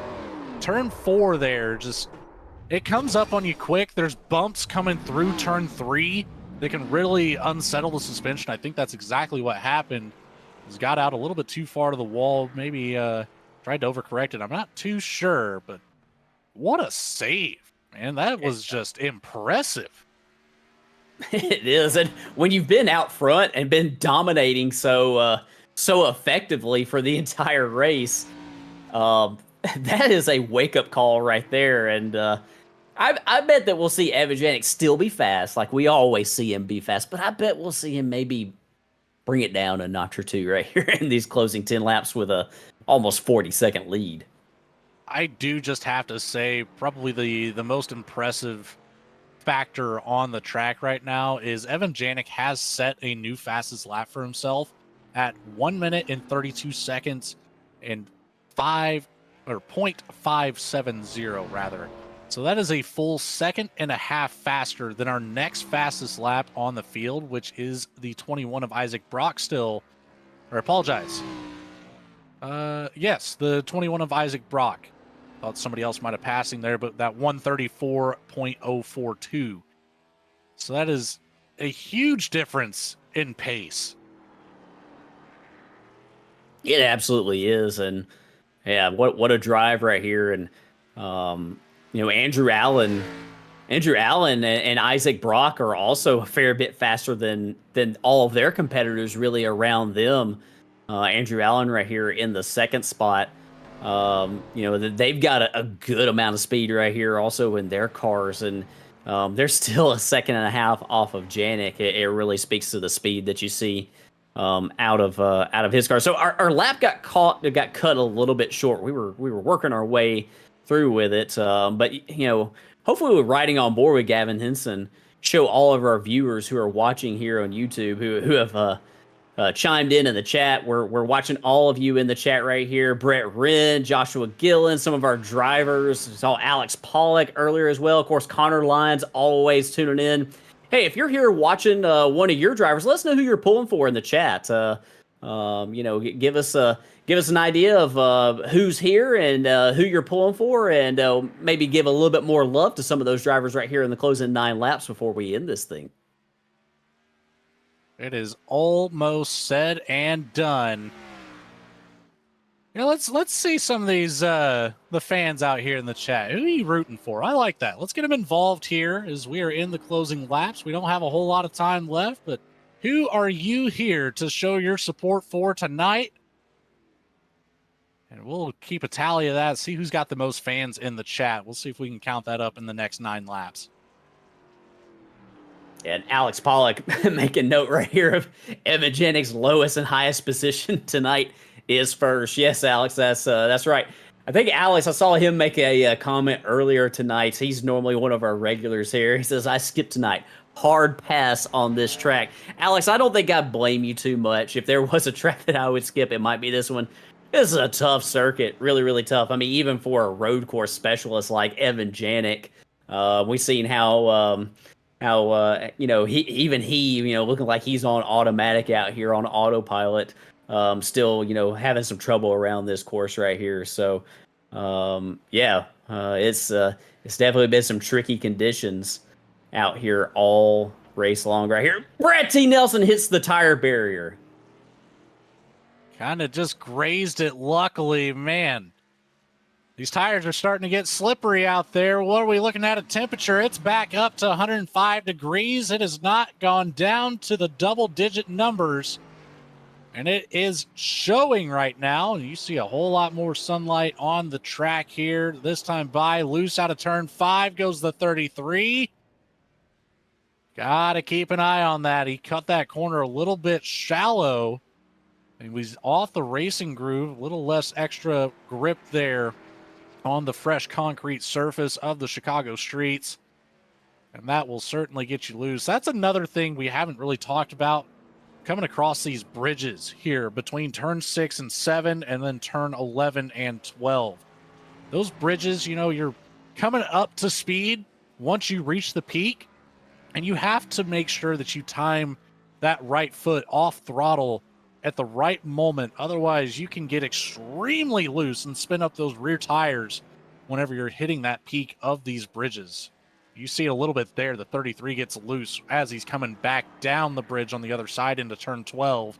Speaker 2: turn 4 there, it comes up on you quick. There's bumps coming through turn 3 that can really unsettle the suspension. I think that's exactly what happened. He's got out a little bit too far to the wall, maybe tried to overcorrect it. I'm not too sure, but what a save, man. That was just impressive.
Speaker 3: It is, and when you've been out front and been dominating so effectively for the entire race, that is a wake-up call right there. And I bet that we'll see Evan Janik still be fast, like we always see him be fast, but I bet we'll see him maybe bring it down a notch or two right here in these closing 10 laps with a almost 40-second lead.
Speaker 2: I do just have to say probably the most impressive factor on the track right now is Evan Janik has set a new fastest lap for himself at 1 minute and 32 seconds and 0.570 rather. So that is a full second and a half faster than our next fastest lap on the field, which is the 21 of Isaac Brock still. Or apologize. Yes, the 21 of Isaac Brock. Thought somebody else might have passing there, but that 134.042. So that is a huge difference in pace.
Speaker 3: It absolutely is, and yeah, what a drive right here. And Andrew Allen and Isaac Brock are also a fair bit faster than all of their competitors really around them. Andrew Allen right here in the second spot. They've got a good amount of speed right here also in their cars, and they're still a second and a half off of Janik. It really speaks to the speed that you see out of his car. So our lap got cut a little bit short. We were working our way through with it, but hopefully we're riding on board with Gavin Henson. Show all of our viewers who are watching here on YouTube who have chimed in the chat. We're watching all of you in the chat right here. Brett Wren, Joshua Gillen, some of our drivers. Saw Alex Pollock earlier as well. Of course, Connor Lyons always tuning in. Hey, if you're here watching one of your drivers, let us know who you're pulling for in the chat. Give us an idea of who's here and who you're pulling for, and maybe give a little bit more love to some of those drivers right here in the closing 9 laps before we end this thing.
Speaker 2: It is almost said and done. Let's see some of these the fans out here in the chat. Who are you rooting for? I like that. Let's get them involved here as we are in the closing laps. We don't have a whole lot of time left, but who are you here to show your support for tonight? And we'll keep a tally of that, see who's got the most fans in the chat. We'll see if we can count that up in the next 9 laps.
Speaker 3: And Alex Pollock making note right here of Evan Janik's lowest and highest position tonight is first. Yes, Alex, that's right. I think Alex, I saw him make a comment earlier tonight. He's normally one of our regulars here. He says, I skipped tonight. Hard pass on this track. Alex, I don't think I blame you too much. If there was a track that I would skip, it might be this one. This is a tough circuit. Really, really tough. I mean, even for a road course specialist like Evan Janik, we've seen how he looking like he's on automatic out here on autopilot, still, having some trouble around this course right here. So, it's definitely been some tricky conditions out here all race long right here. Brad T. Nelson hits the tire barrier.
Speaker 2: Kind of just grazed it, luckily. Man, these tires are starting to get slippery out there. What are we looking at temperature? It's back up to 105 degrees. It has not gone down to the double-digit numbers, and it is showing right now. You see a whole lot more sunlight on the track here. This time by loose out of turn 5 goes the 33. Got to keep an eye on that. He cut that corner a little bit shallow. He was off the racing groove, a little less extra grip there on the fresh concrete surface of the Chicago streets. And that will certainly get you loose. That's another thing we haven't really talked about, coming across these bridges here between turn 6 and 7 and then turn 11 and 12. Those bridges, you're coming up to speed once you reach the peak, and you have to make sure that you time that right foot off throttle at the right moment. Otherwise, you can get extremely loose and spin up those rear tires whenever you're hitting that peak of these bridges. You see it a little bit there. The 33 gets loose as he's coming back down the bridge on the other side into turn 12.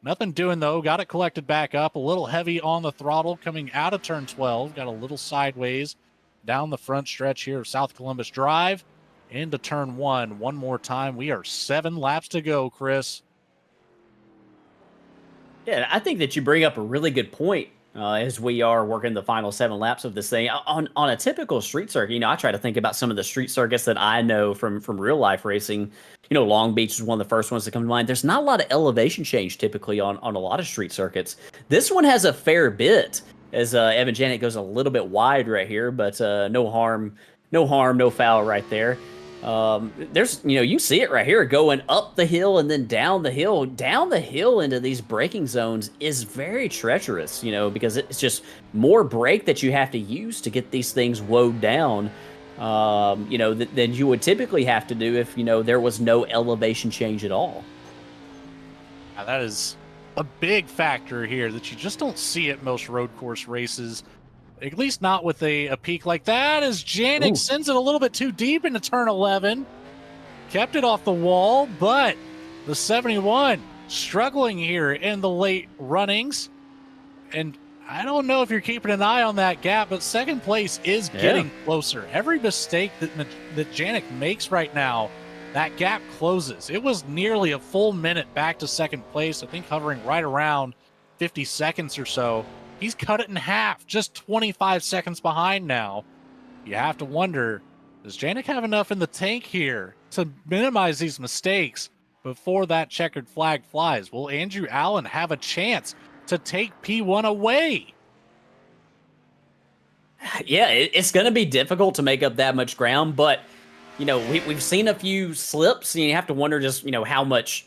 Speaker 2: Nothing doing, though. Got it collected back up. A little heavy on the throttle coming out of turn 12. Got a little sideways down the front stretch here of South Columbus Drive into turn 1. One more time. We are 7 laps to go, Chris.
Speaker 3: Yeah, I think that you bring up a really good point as we are working the final 7 laps of this thing. On a typical street circuit, I try to think about some of the street circuits that I know from real life racing. Long Beach is one of the first ones that come to mind. There's not a lot of elevation change typically on a lot of street circuits. This one has a fair bit, as Evan Janik goes a little bit wide right here, but no harm, no foul right there. There's, you see it right here going up the hill and then down the hill into these braking zones is very treacherous, because it's just more brake that you have to use to get these things woed down, than you would typically have to do if, there was no elevation change at all.
Speaker 2: Now, that is a big factor here that you just don't see at most road course races. At least not with a peak like that, as Janik sends it a little bit too deep into turn 11. Kept it off the wall, but the 71 struggling here in the late runnings. And I don't know if you're keeping an eye on that gap, but second place is getting closer. Every mistake that Janik makes right now, that gap closes. It was nearly a full minute back to second place, I think hovering right around 50 seconds or so. He's cut it in half, just 25 seconds behind now. You have to wonder, does Janik have enough in the tank here to minimize these mistakes before that checkered flag flies? Will Andrew Allen have a chance to take P1 away?
Speaker 3: Yeah, it's going to be difficult to make up that much ground, but, we've seen a few slips, and you have to wonder just, how much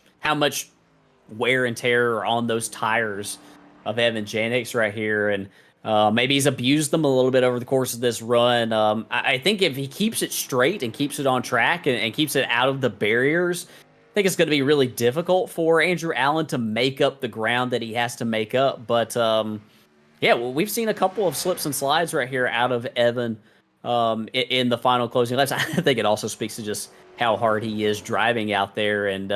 Speaker 3: wear and tear are on those tires of Evan Janik's right here, and maybe he's abused them a little bit over the course of this run. I think if he keeps it straight and keeps it on track and keeps it out of the barriers, I think it's going to be really difficult for Andrew Allen to make up the ground that he has to make up. But we've seen a couple of slips and slides right here out of Evan in the final closing laps. I think it also speaks to just how hard he is driving out there, and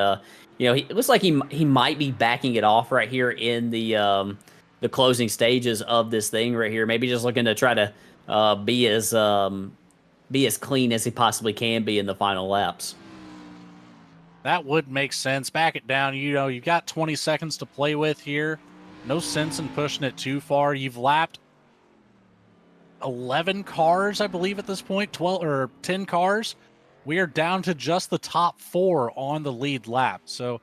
Speaker 3: it looks like he might be backing it off right here in the the closing stages of this thing right here. Maybe just looking to try to be as clean as he possibly can be in the final laps.
Speaker 2: That would make sense. Back it down. You've got 20 seconds to play with here. No sense in pushing it too far. You've lapped 11 cars, I believe, at this point, 12 or 10 cars. We are down to just the top 4 on the lead lap. So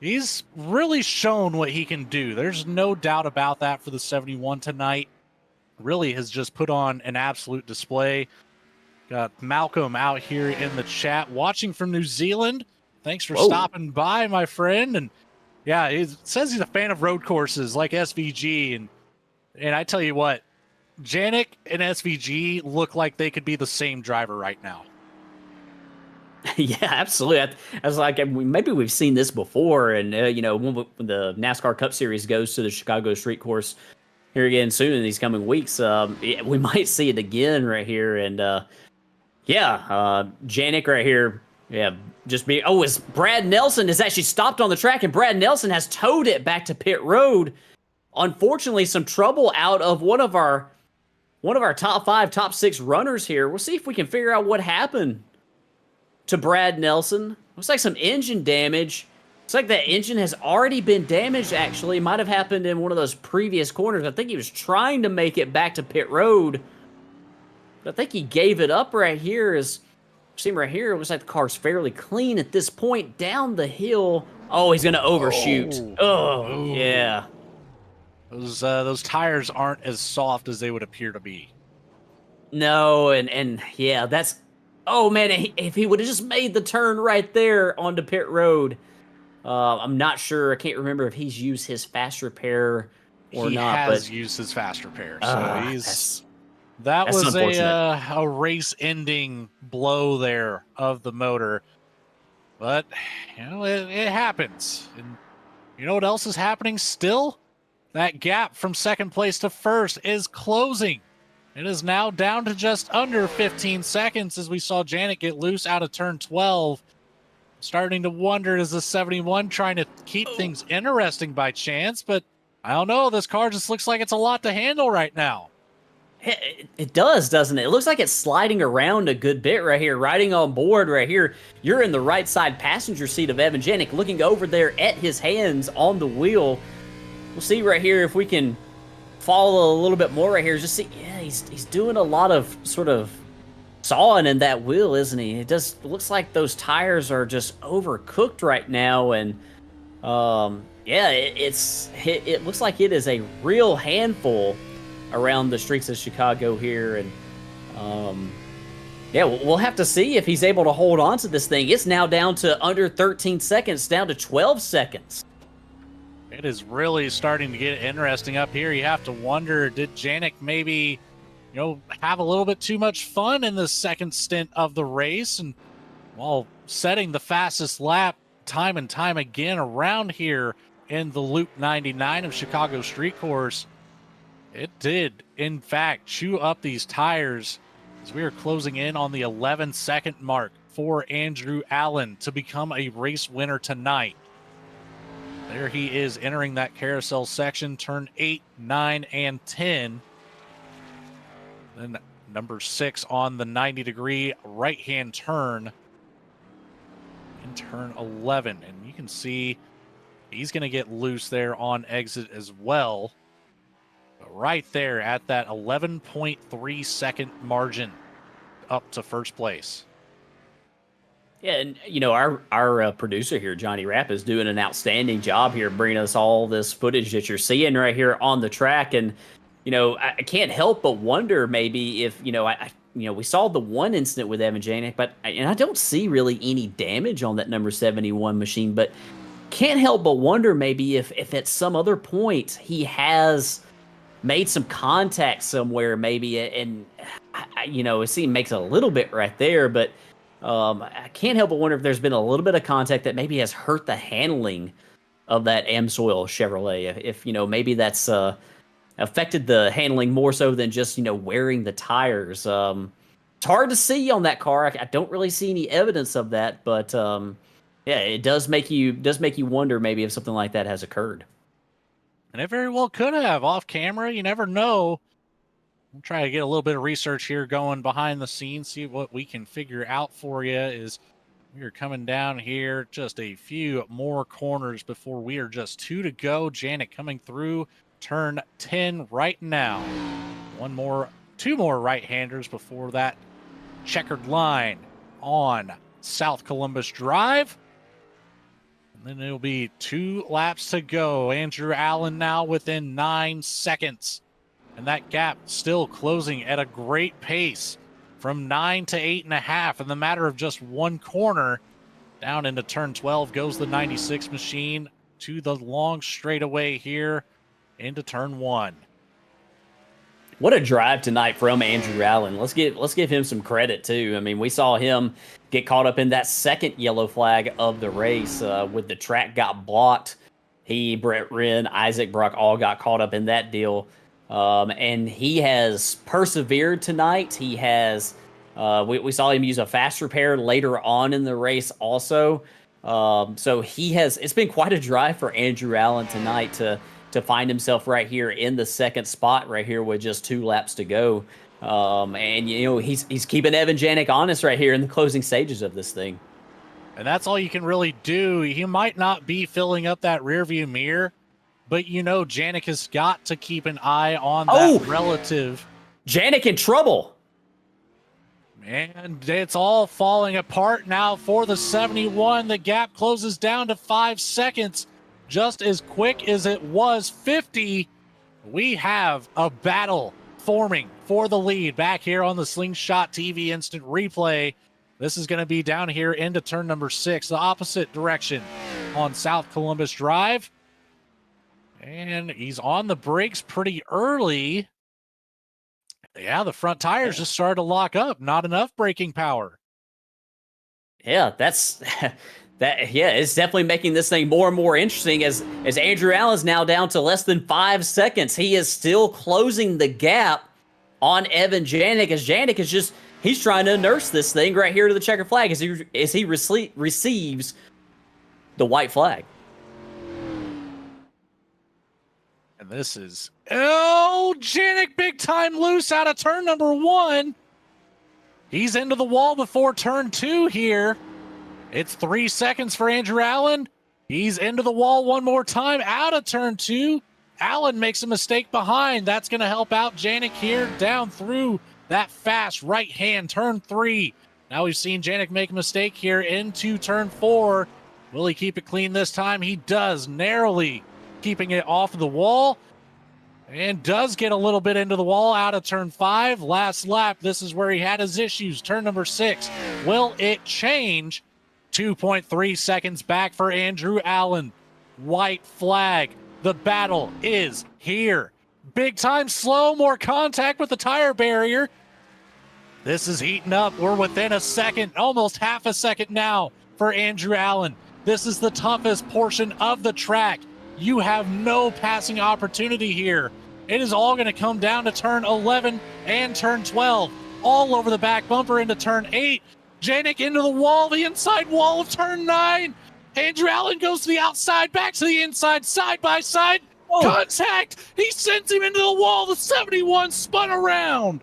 Speaker 2: he's really shown what he can do. There's no doubt about that for the 71 tonight. Really has just put on an absolute display. Got Malcolm out here in the chat watching from New Zealand. Thanks for stopping by, my friend. And yeah, it says he's a fan of road courses like SVG. And I tell you what, Janik and SVG look like they could be the same driver right now.
Speaker 3: Yeah, absolutely. I was like, maybe we've seen this before. And, when the NASCAR Cup Series goes to the Chicago Street Course here again soon in these coming weeks, we might see it again right here. And, Janik right here. Yeah, is Brad Nelson has actually stopped on the track, and Brad Nelson has towed it back to pit road. Unfortunately, some trouble out of one of our top 5, top 6 runners here. We'll see if we can figure out what happened to Brad Nelson. Looks like some engine damage. Looks like that engine has already been damaged, actually. It might have happened in one of those previous corners. I think he was trying to make it back to pit road. But I think he gave it up right here. See right here, it looks like the car's fairly clean at this point. Down the hill. Oh, he's going to overshoot. Oh, yeah.
Speaker 2: Those tires aren't as soft as they would appear to be.
Speaker 3: No, and yeah, that's... Oh, man, if he would have just made the turn right there onto pit road. I'm not sure. I can't remember if he's used his fast repair or not.
Speaker 2: He has used his fast repair. So that
Speaker 3: that's
Speaker 2: was a race-ending blow there of the motor. But, it happens. And you know what else is happening still? That gap from second place to first is closing. It is now down to just under 15 seconds as we saw Janik get loose out of turn 12. Starting to wonder, is the 71 trying to keep things interesting by chance? But I don't know. This car just looks like it's a lot to handle right now.
Speaker 3: It does, doesn't it? It looks like it's sliding around a good bit right here, riding on board right here. You're in the right side passenger seat of Evan Janik, looking over there at his hands on the wheel. We'll see right here if we can follow a little bit more right here. Just see, yeah, he's doing a lot of sort of sawing in that wheel, isn't he? It looks like those tires are just overcooked right now, and it looks like it is a real handful around the streets of Chicago here, and we'll have to see if he's able to hold on to this thing. It's now down to under 13 seconds, down to 12 seconds.
Speaker 2: It is really starting to get interesting up here. You have to wonder, did Janik maybe, have a little bit too much fun in the second stint of the race, and while setting the fastest lap time and time again around here in the Loop 99 of Chicago Street Course, it did, in fact, chew up these tires as we are closing in on the 11-second mark for Andrew Allen to become a race winner tonight. There he is entering that carousel section, turn 8, 9, and 10. Then number 6 on the 90-degree right-hand turn in turn 11. And you can see he's going to get loose there on exit as well. But right there at that 11.3 second margin up to first place.
Speaker 3: Yeah, and our producer here, Johnny Rapp, is doing an outstanding job here, bringing us all this footage that you're seeing right here on the track. And I can't help but wonder maybe if we saw the one incident with Evan Janik, but I don't see really any damage on that number 71 machine. But can't help but wonder maybe if at some other point he has made some contact somewhere, maybe, and it seems makes a little bit right there, but. I can't help but wonder if there's been a little bit of contact that maybe has hurt the handling of that AMSoil Chevrolet. If maybe that's affected the handling more so than just wearing the tires. It's hard to see on that car. I don't really see any evidence of that, but it does make you wonder maybe if something like that has occurred.
Speaker 2: And it very well could have off camera. You never know. We'll try to get a little bit of research here going behind the scenes, see what we can figure out for you. Is we are coming down here just a few more corners before we are just 2 to go. Janik coming through turn 10 right now. 2 more right-handers before that checkered line on South Columbus Drive. And then it'll be 2 laps to go. Andrew Allen now within 9 seconds. And that gap still closing at a great pace from 9 to 8.5 in the matter of just 1 corner. Down into turn 12 goes the 96 machine to the long straightaway here into turn 1.
Speaker 3: What a drive tonight from Andrew Allen. Let's give him some credit too. I mean, we saw him get caught up in that second yellow flag of the race with the track got blocked. He, Brett Wren, Isaac Brock all got caught up in that deal. And he has persevered tonight. He has, we saw him use a fast repair later on in the race also. So it's been quite a drive for Andrew Allen tonight to find himself right here in the second spot right here with just 2 laps to go. And he's keeping Evan Janik honest right here in the closing stages of this thing.
Speaker 2: And that's all you can really do. He might not be filling up that rear view mirror, but Janik has got to keep an eye on that relative.
Speaker 3: Janik in trouble.
Speaker 2: And it's all falling apart now for the 71. The gap closes down to 5 seconds. Just as quick as it was 50. We have a battle forming for the lead back here on the Slingshot TV Instant Replay. This is going to be down here into turn number 6, the opposite direction on South Columbus Drive. And he's on the brakes pretty early. Yeah, the front tires just started to lock up. Not enough braking power.
Speaker 3: Yeah, it's definitely making this thing more and more interesting as Andrew Allen's now down to less than 5 seconds. He is still closing the gap on Evan Janik as Janik is he's trying to nurse this thing right here to the checkered flag as he receives the white flag.
Speaker 2: And this is, Janik big time loose out of turn number 1. He's into the wall before turn 2 here. It's 3 seconds for Andrew Allen. He's into the wall one more time out of turn 2. Allen makes a mistake behind. That's going to help out Janik here down through that fast right hand turn 3. Now we've seen Janik make a mistake here into turn 4. Will he keep it clean this time? He does, narrowly keeping it off of the wall. And does get a little bit into the wall out of turn 5. Last lap, this is where he had his issues. Turn number 6. Will it change? 2.3 seconds back for Andrew Allen. White flag. The battle is here. Big time slow, more contact with the tire barrier. This is heating up. We're within a second, almost half a second now for Andrew Allen. This is the toughest portion of the track. You have no passing opportunity here. It is all going to come down to turn 11 and turn 12. All over the back bumper into turn 8. Janik into the wall, the inside wall of turn 9. Andrew Allen goes to the outside, back to the inside, side by side. Contact. He sends him into the wall. The 71 spun around.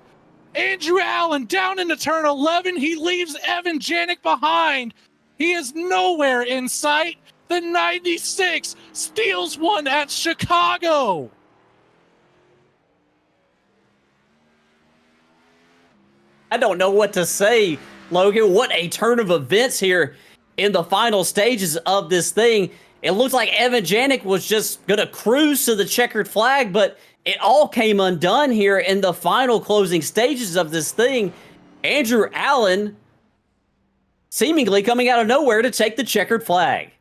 Speaker 2: Andrew Allen down into turn 11. He leaves Evan Janik behind. He is nowhere in sight. The 96 steals one at Chicago.
Speaker 3: I don't know what to say, Logan. What a turn of events here in the final stages of this thing. It looks like Evan Janik was just going to cruise to the checkered flag, but it all came undone here in the final closing stages of this thing. Andrew Allen seemingly coming out of nowhere to take the checkered flag.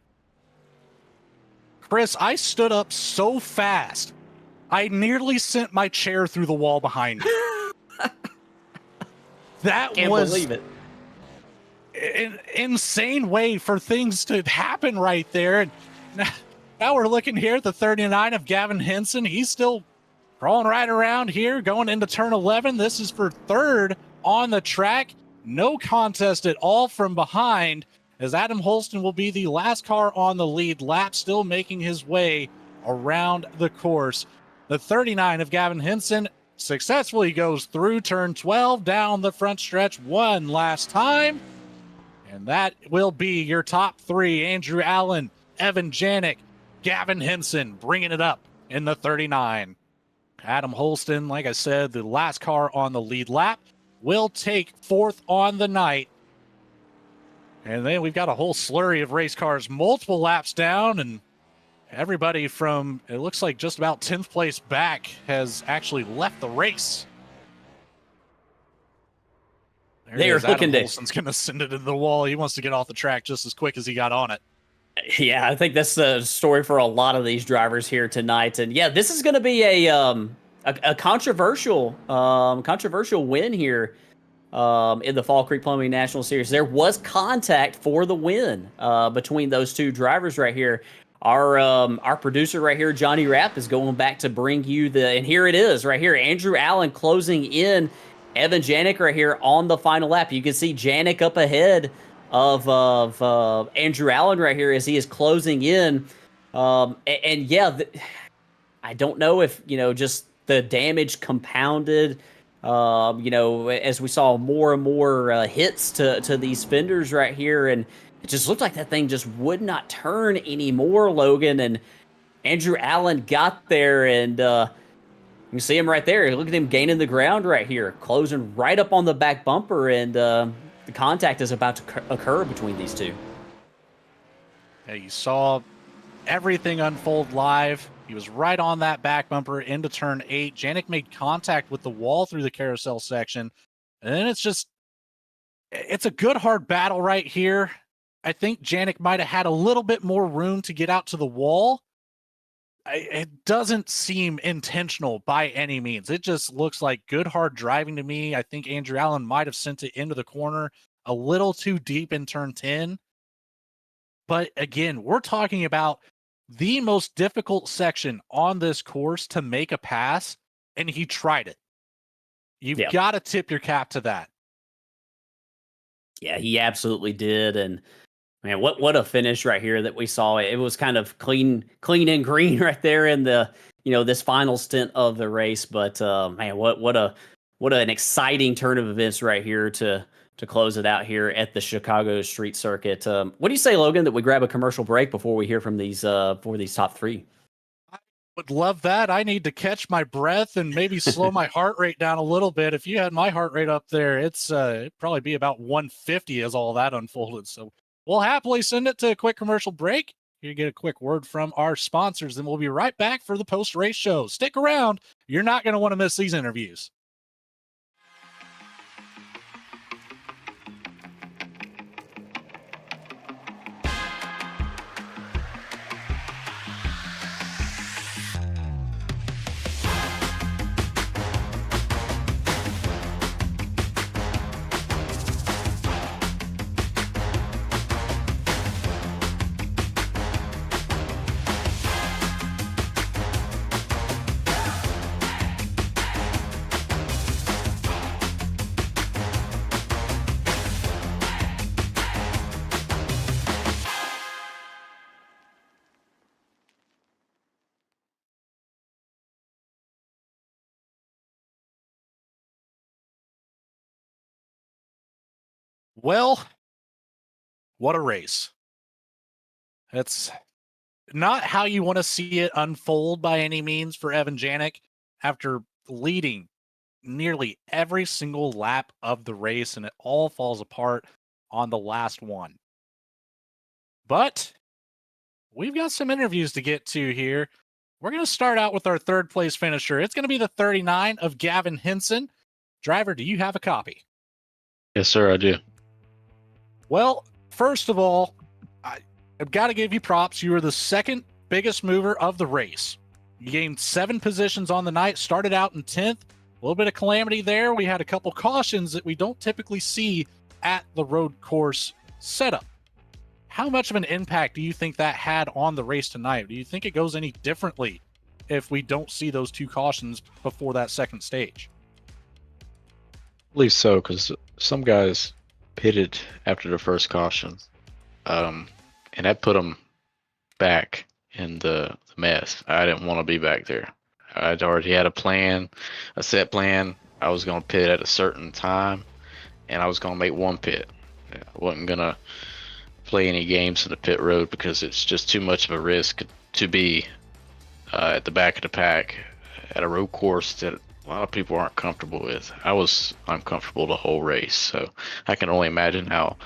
Speaker 2: Chris, I stood up so fast, I nearly sent my chair through the wall behind me. That
Speaker 3: Can't
Speaker 2: was
Speaker 3: believe it.
Speaker 2: an insane way for things to happen right there. And now we're looking here at the 39 of Gavin Henson. He's still crawling right around here, going into turn 11. This is for third on the track. No contest at all from behind, as Adam Holston will be the last car on the lead lap, still making his way around the course. The 39 of Gavin Henson successfully goes through turn 12 down the front stretch one last time. And that will be your top three: Andrew Allen, Evan Janik, Gavin Henson, bringing it up in the 39. Adam Holston, like I said, the last car on the lead lap, will take fourth on the night. And then we've got a whole slurry of race cars, multiple laps down, and everybody from, it looks like, just about 10th place back has actually left the race.
Speaker 3: They're looking to.
Speaker 2: Holston's going to send it into the wall. He wants to get off the track just as quick as he got on it.
Speaker 3: Yeah, I think that's the story for a lot of these drivers here tonight. And yeah, this is going to be a controversial win here in the Fall Creek Plumbing National Series. There was contact for the win between those two drivers right here. Our producer right here, Johnny Rapp, is going back to bring you and here it is right here. Andrew Allen closing in Evan Janik right here on the final lap. You can see Janik up ahead of Andrew Allen right here as he is closing in. And yeah, I don't know if, just the damage compounded, as we saw more and more hits to these fenders right here. And it just looked like that thing just would not turn anymore, Logan. And Andrew Allen got there, and you can see him right there. Look at him gaining the ground right here, closing right up on the back bumper, and the contact is about to occur between these two.
Speaker 2: Yeah, you saw everything unfold live. He was right on that back bumper into turn 8. Janik made contact with the wall through the carousel section. And then it's a good hard battle right here. I think Janik might have had a little bit more room to get out to the wall. It doesn't seem intentional by any means. It just looks like good hard driving to me. I think Andrew Allen might have sent it into the corner a little too deep in turn 10. But again, we're talking about the most difficult section on this course to make a pass, and he tried it. You've got to tip your cap to that.
Speaker 3: Yeah, he absolutely did. And man, what a finish right here that we saw. It was kind of clean and green right there in the, this final stint of the race. But man, what an exciting turn of events right here to close it out here at the Chicago Street Circuit. What do you say, Logan, that we grab a commercial break before we hear from these top three?
Speaker 2: I would love that. I need to catch my breath and maybe slow my heart rate down a little bit. If you had my heart rate up there, it'd probably be about 150 as all that unfolded. So we'll happily send it to a quick commercial break. You get a quick word from our sponsors, and we'll be right back for the post-race show. Stick around. You're not going to want to miss these interviews. Well, what a race. It's not how you want to see it unfold by any means for Evan Janik after leading nearly every single lap of the race, and it all falls apart on the last one. But we've got some interviews to get to here. We're going to start out with our third place finisher. It's going to be the 39 of Gavin Henson. Driver, do you have a copy?
Speaker 6: Yes, sir, I do.
Speaker 2: Well, first of all, I've got to give you props. You were the second biggest mover of the race. You gained 7 positions on the night, started out in 10th. A little bit of calamity there. We had a couple cautions that we don't typically see at the road course setup. How much of an impact do you think that had on the race tonight? Do you think it goes any differently if we don't see those 2 cautions before that second stage?
Speaker 6: I believe so, because some guys pitted after the first caution, and that put them back in the a mess. I didn't want to be back there. I'd already had a set plan. I was going to pit at a certain time, and I was going to make one pit. I wasn't going to play any games in the pit road because it's just too much of a risk to be at the back of the pack at a road course that a lot of people aren't comfortable with. I was uncomfortable the whole race, so I can only imagine how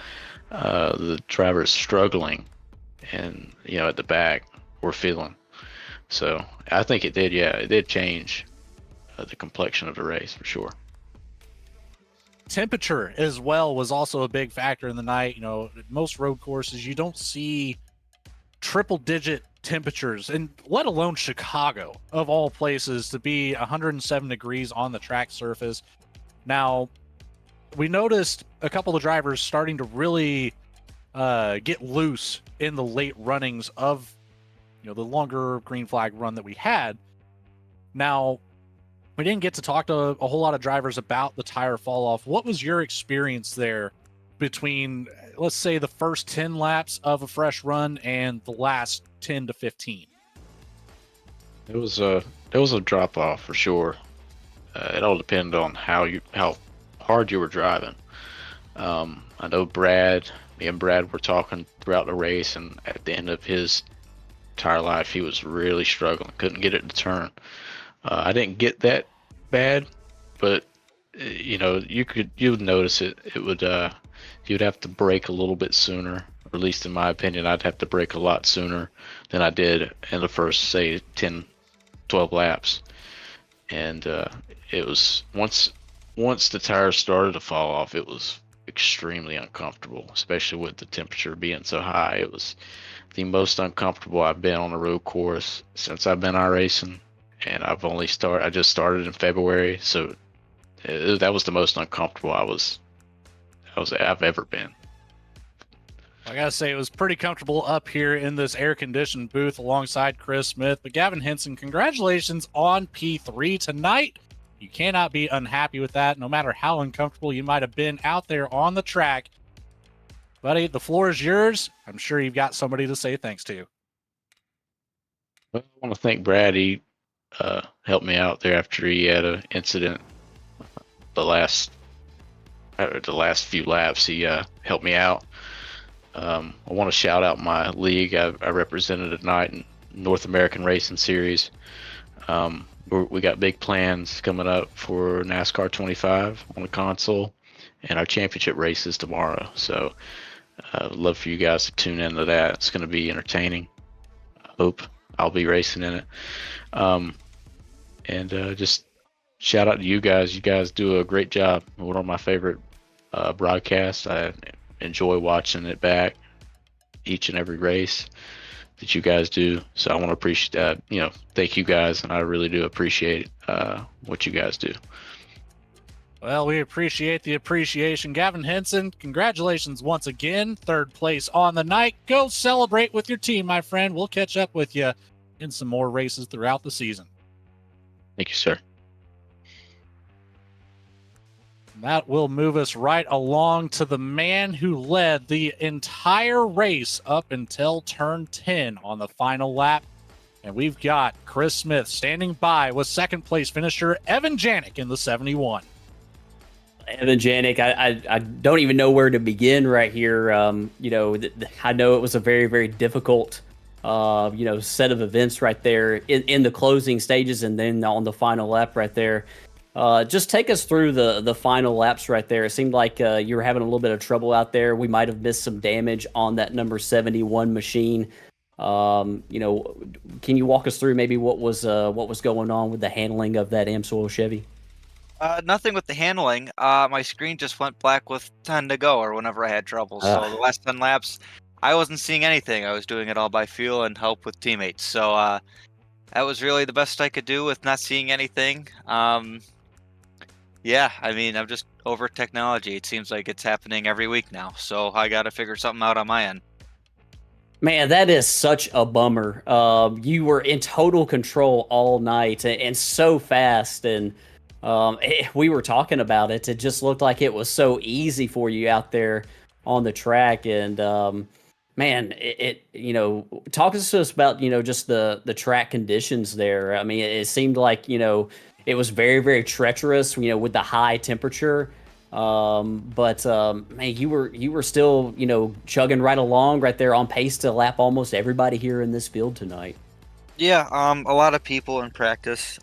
Speaker 6: the drivers struggling and at the back were feeling. So I think it did change the complexion of the race for sure.
Speaker 2: Temperature as well was also a big factor in the night. Most road courses, you don't see triple digit temperatures, and let alone Chicago, of all places, to be 107 degrees on the track surface. Now, we noticed a couple of drivers starting to really get loose in the late runnings of the longer green flag run that we had. Now, we didn't get to talk to a whole lot of drivers about the tire fall off. What was your experience there between, let's say, the first 10 laps of a fresh run and the last 10 to 15?
Speaker 6: It was a drop off for sure. It all depended on how hard you were driving. I know me and Brad were talking throughout the race, and at the end of his tire life, he was really struggling, couldn't get it to turn. I didn't get that bad, but you'd notice it. It would you'd have to brake a little bit sooner, or at least in my opinion, I'd have to brake a lot sooner than I did in the first, say, 10, 12 laps. And it was once the tires started to fall off, it was extremely uncomfortable, especially with the temperature being so high. It was the most uncomfortable I've been on a road course since I've been iRacing, and I just started in February, so that was the most uncomfortable I've ever been.
Speaker 2: I gotta say, it was pretty comfortable up here in this air-conditioned booth alongside Chris Smith. But Gavin Henson, congratulations on P3 tonight. You cannot be unhappy with that, no matter how uncomfortable you might have been out there on the track. Buddy, the floor is yours. I'm sure you've got somebody to say thanks to.
Speaker 6: Well, I want to thank Brad. He helped me out there after he had an incident. The last few laps, he helped me out. I want to shout out my league. I represented tonight in North American Racing Series. We got big plans coming up for NASCAR 25 on the console, and our championship race is tomorrow. So I'd love for you guys to tune into that. It's going to be entertaining. I hope I'll be racing in it. And just shout out to you guys. You guys do a great job. One of my favorite broadcasts. I enjoy watching it back each and every race that you guys do. So I want to appreciate thank you guys, and I really do appreciate what you guys do.
Speaker 2: Well, we appreciate the appreciation. Gavin Henson, congratulations once again. 3rd place on the night. Go celebrate with your team, my friend. We'll catch up with you in some more races throughout the season.
Speaker 6: Thank you, sir.
Speaker 2: That will move us right along to the man who led the entire race up until turn 10 on the final lap. And we've got Chris Smith standing by with 2nd place finisher Evan Janik in the 71.
Speaker 3: Evan Janik, I don't even know where to begin right here. I know it was a very, very difficult set of events right there in the closing stages, and then on the final lap right there. Just take us through the final laps right there. It seemed like you were having a little bit of trouble out there. We might have missed some damage on that number 71 machine. Can you walk us through maybe what was going on with the handling of that AMSOIL Chevy?
Speaker 7: Nothing with the handling. My screen just went black with 10 to go, or whenever I had trouble. So the last 10 laps, I wasn't seeing anything. I was doing it all by feel and help with teammates. So that was really the best I could do with not seeing anything. Yeah, I mean, I'm just over technology. It seems like it's happening every week now. So I got to figure something out on my end.
Speaker 3: Man, that is such a bummer. You were in total control all night and so fast. And we were talking about it. It just looked like it was so easy for you out there on the track. And Man, talk to us about, just the track conditions there. I mean, it seemed like, it was very, very treacherous, with the high temperature. But man, you were still, chugging right along right there on pace to lap almost everybody here in this field tonight.
Speaker 7: Yeah, a lot of people in practice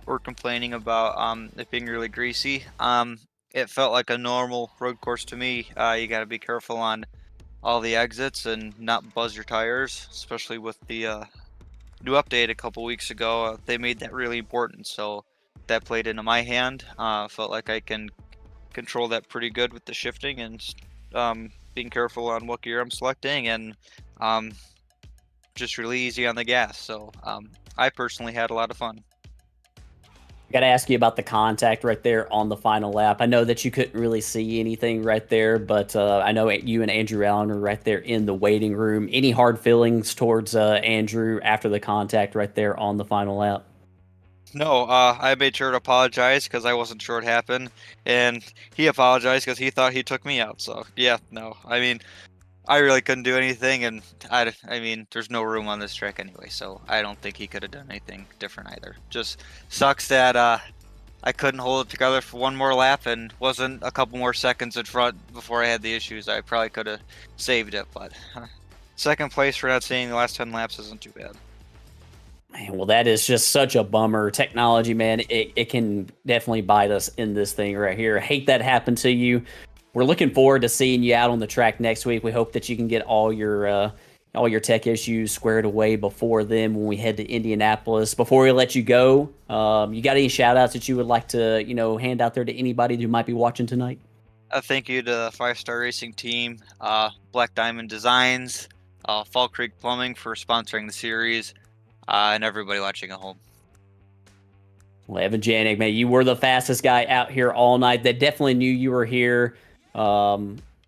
Speaker 7: were complaining about it being really greasy. It felt like a normal road course to me. You got to be careful on all the exits and not buzz your tires, especially with the new update a couple weeks ago. They made that really important, so that played into my hand. Felt like I can control that pretty good with the shifting and being careful on what gear I'm selecting, and just really easy on the gas. So I personally had a lot of fun.
Speaker 3: Got to ask you about the contact right there on the final lap. I know that you couldn't really see anything right there, but I know you and Andrew Allen are right there in the waiting room. Any hard feelings towards Andrew after the contact right there on the final lap?
Speaker 7: No, I made sure to apologize because I wasn't sure it happened, and he apologized because he thought he took me out. So yeah, no, I mean, I really couldn't do anything, and I mean, there's no room on this track anyway, so I don't think he could have done anything different either. Just sucks that I couldn't hold it together for one more lap and wasn't a couple more seconds in front before I had the issues. I probably could have saved it, but second place for not seeing the last 10 laps isn't too bad.
Speaker 3: Man, well, that is just such a bummer. Technology, man, it can definitely bite us in this thing right here. Hate that happened to you. We're looking forward to seeing you out on the track next week. We hope that you can get all your tech issues squared away before then when we head to Indianapolis. Before we let you go, you got any shout outs that you would like to, hand out there to anybody who might be watching tonight?
Speaker 7: Thank you to the 5-Star Racing team, Black Diamond Designs, Fall Creek Plumbing for sponsoring the series, and everybody watching at home.
Speaker 3: Well, Evan Janik, man, you were the fastest guy out here all night. They definitely knew you were here.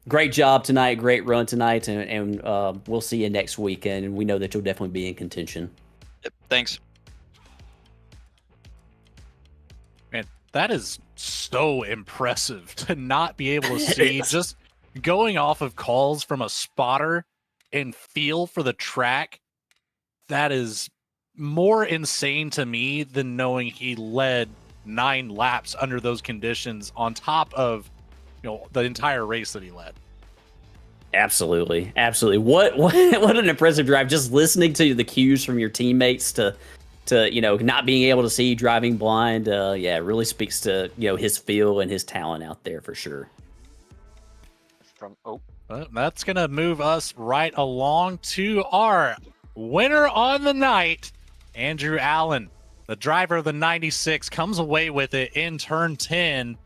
Speaker 3: Great job tonight. Great run tonight. And we'll see you next weekend. And we know that you'll definitely be in contention.
Speaker 7: Yep, thanks.
Speaker 2: Man, that is so impressive to not be able to see, just going off of calls from a spotter and feel for the track. That is more insane to me than knowing he led 9 laps under those conditions on top of the entire race that he led.
Speaker 3: Absolutely. What an impressive drive. Just listening to the cues from your teammates to not being able to see, driving blind. It really speaks to his feel and his talent out there for sure.
Speaker 2: That's gonna move us right along to our winner on the night. Andrew Allen, the driver of the 96, comes away with it in turn 10.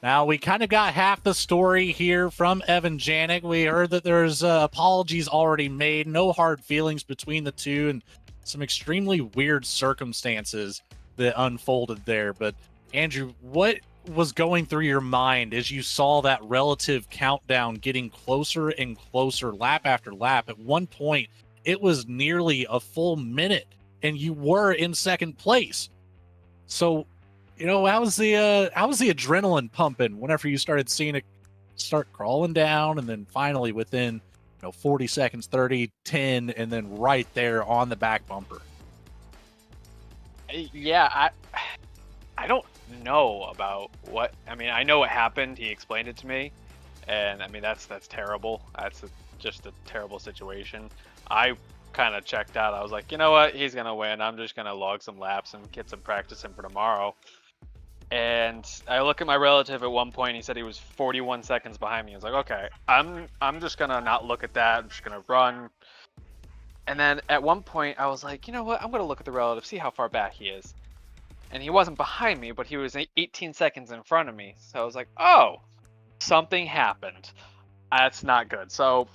Speaker 2: Now, we kind of got half the story here from Evan Janik. We heard that there's apologies already made, no hard feelings between the two, and some extremely weird circumstances that unfolded there. But, Andrew, what was going through your mind as you saw that relative countdown getting closer and closer lap after lap? At one point, it was nearly a full minute, and you were in second place. So, how was the adrenaline pumping whenever you started seeing it start crawling down, and then finally within 40 seconds, 30, 10, and then right there on the back bumper?
Speaker 8: Yeah, I don't know about what. I mean, I know what happened. He explained it to me, and I mean that's terrible. That's just a terrible situation. I kind of checked out. I was like, you know what? He's gonna win. I'm just gonna log some laps and get some practice in for tomorrow. And I look at my relative at one point. He said he was 41 seconds behind me. I was like, okay, I'm just gonna not look at that. I'm just gonna run. And then at one point, I was like, you know what? I'm gonna look at the relative, see how far back he is. And he wasn't behind me, but he was 18 seconds in front of me. So I was like, oh, something happened. That's not good. So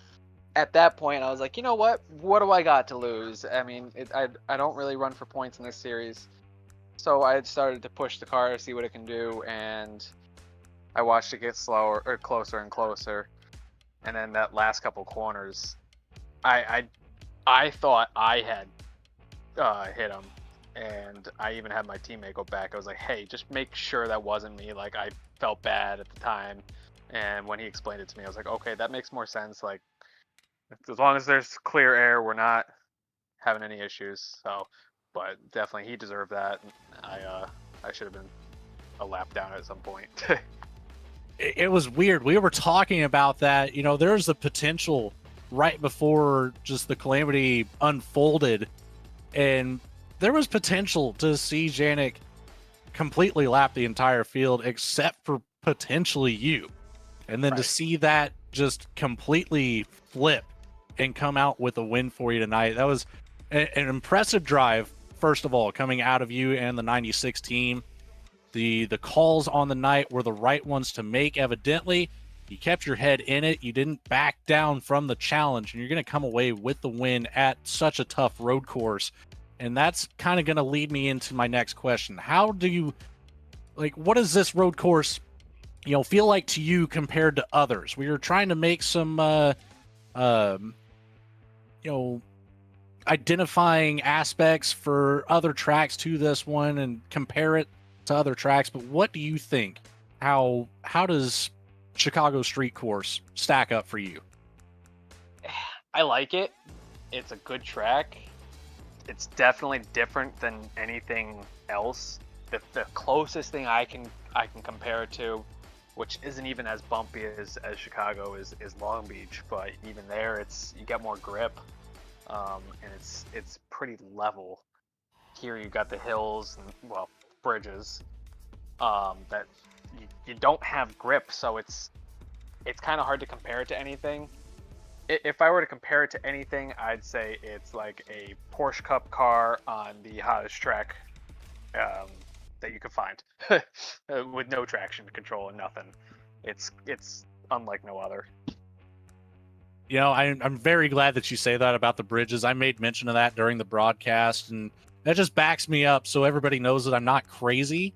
Speaker 8: at that point, I was like, you know what? What do I got to lose? I mean, I don't really run for points in this series. So I had started to push the car to see what it can do, and I watched it get slower or closer and closer. And then that last couple corners, I thought I had hit him, and I even had my teammate go back. I was like, hey, just make sure that wasn't me. Like, I felt bad at the time, and when he explained it to me, I was like, okay, that makes more sense. Like, As long as there's clear air, we're not having any issues. So, but definitely he deserved that. I should have been a lap down at some point.
Speaker 2: It was weird. We were talking about that. There's the potential right before just the calamity unfolded, and there was potential to see Janik completely lap the entire field except for potentially you. And then to see that just completely flip and come out with a win for you tonight, that was an impressive drive, first of all, coming out of you and the 96 team. The calls on the night were the right ones to make, evidently. You kept your head in it. You didn't back down from the challenge, and you're going to come away with the win at such a tough road course. And that's kind of going to lead me into my next question. How do you, what does this road course, feel like to you compared to others? We were trying to make some, identifying aspects for other tracks to this one and compare it to other tracks. But what do you think? How does Chicago Street Course stack up for you?
Speaker 8: I like it. It's a good track. It's definitely different than anything else. The closest thing I can compare it to, which isn't even as bumpy as Chicago, is Long Beach. But even there, you get more grip, and it's pretty level. Here you got the hills and bridges that you don't have grip, so it's kind of hard to compare it to anything. If I were to compare it to anything, I'd say it's like a Porsche Cup car on the hottest track that you could find, with no traction control and nothing. It's unlike no other.
Speaker 2: I'm very glad that you say that about the bridges. I made mention of that during the broadcast, and that just backs me up so everybody knows that I'm not crazy.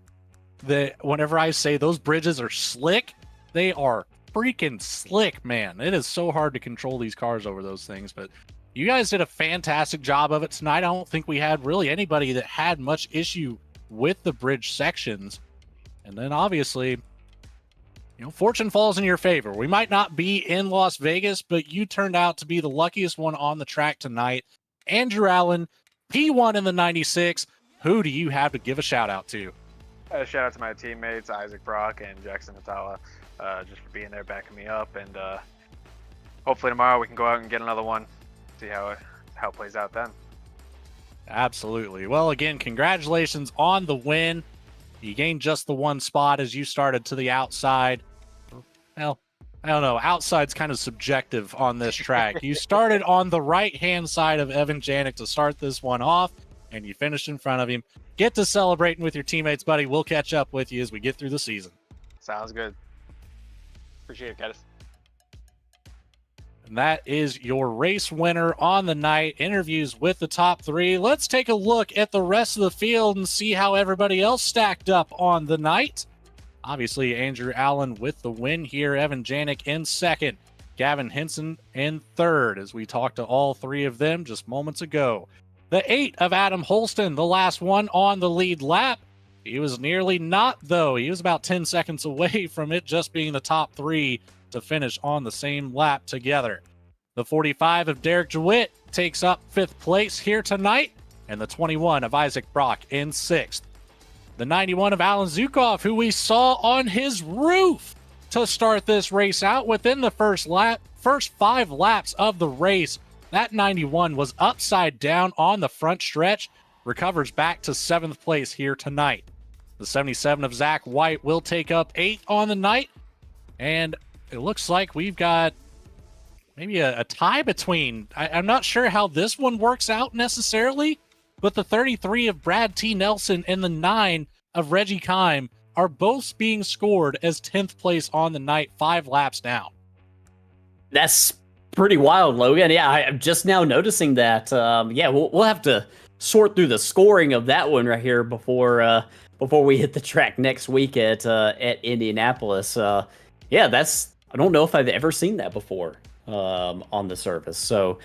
Speaker 2: That whenever I say those bridges are slick, they are freaking slick, man. It is so hard to control these cars over those things, but you guys did a fantastic job of it tonight. I don't think we had really anybody that had much issue with the bridge sections. And then obviously, fortune falls in your favor. We might not be in Las Vegas, but you turned out to be the luckiest one on the track tonight. Andrew Allen, P1 in the 96. Who do you have to give a shout out to?
Speaker 8: Shout out to my teammates, Isaac Brock and Jackson Natala, just for being there, backing me up. And hopefully tomorrow we can go out and get another one, see how it plays out then.
Speaker 2: Absolutely. Well, again, congratulations on the win. You gained just the one spot as you started to the outside. Well, I don't know. Outside's kind of subjective on this track. You started on the right-hand side of Evan Janik to start this one off, and you finished in front of him. Get to celebrating with your teammates, buddy. We'll catch up with you as we get through the season.
Speaker 8: Sounds good. Appreciate it, guys.
Speaker 2: And that is your race winner on the night. Interviews with the top three. Let's take a look at the rest of the field and see how everybody else stacked up on the night. Obviously, Andrew Allen with the win here. Evan Janik in second. Gavin Henson in third, as we talked to all three of them just moments ago. The 8 of Adam Holston, the last one on the lead lap. He was nearly not, though. He was about 10 seconds away from it just being the top 3 to finish on the same lap together. The 45 of Derek Jewett takes up 5th place here tonight, and the 21 of Isaac Brock in 6th. The 91 of Alan Zukov, who we saw on his roof to start this race out within the first 5 laps of the race. That 91 was upside down on the front stretch, recovers back to 7th place here tonight. The 77 of Zach White will take up 8th on the night, and it looks like we've got maybe a tie between. I'm not sure how this one works out necessarily, but the 33 of Brad T. Nelson and the 9 of Reggie Kime are both being scored as 10th place on the night, 5 laps down.
Speaker 3: That's pretty wild, Logan. Yeah, I'm just now noticing that. We'll have to sort through the scoring of that one right here before we hit the track next week at Indianapolis. I don't know if I've ever seen that before on the surface. So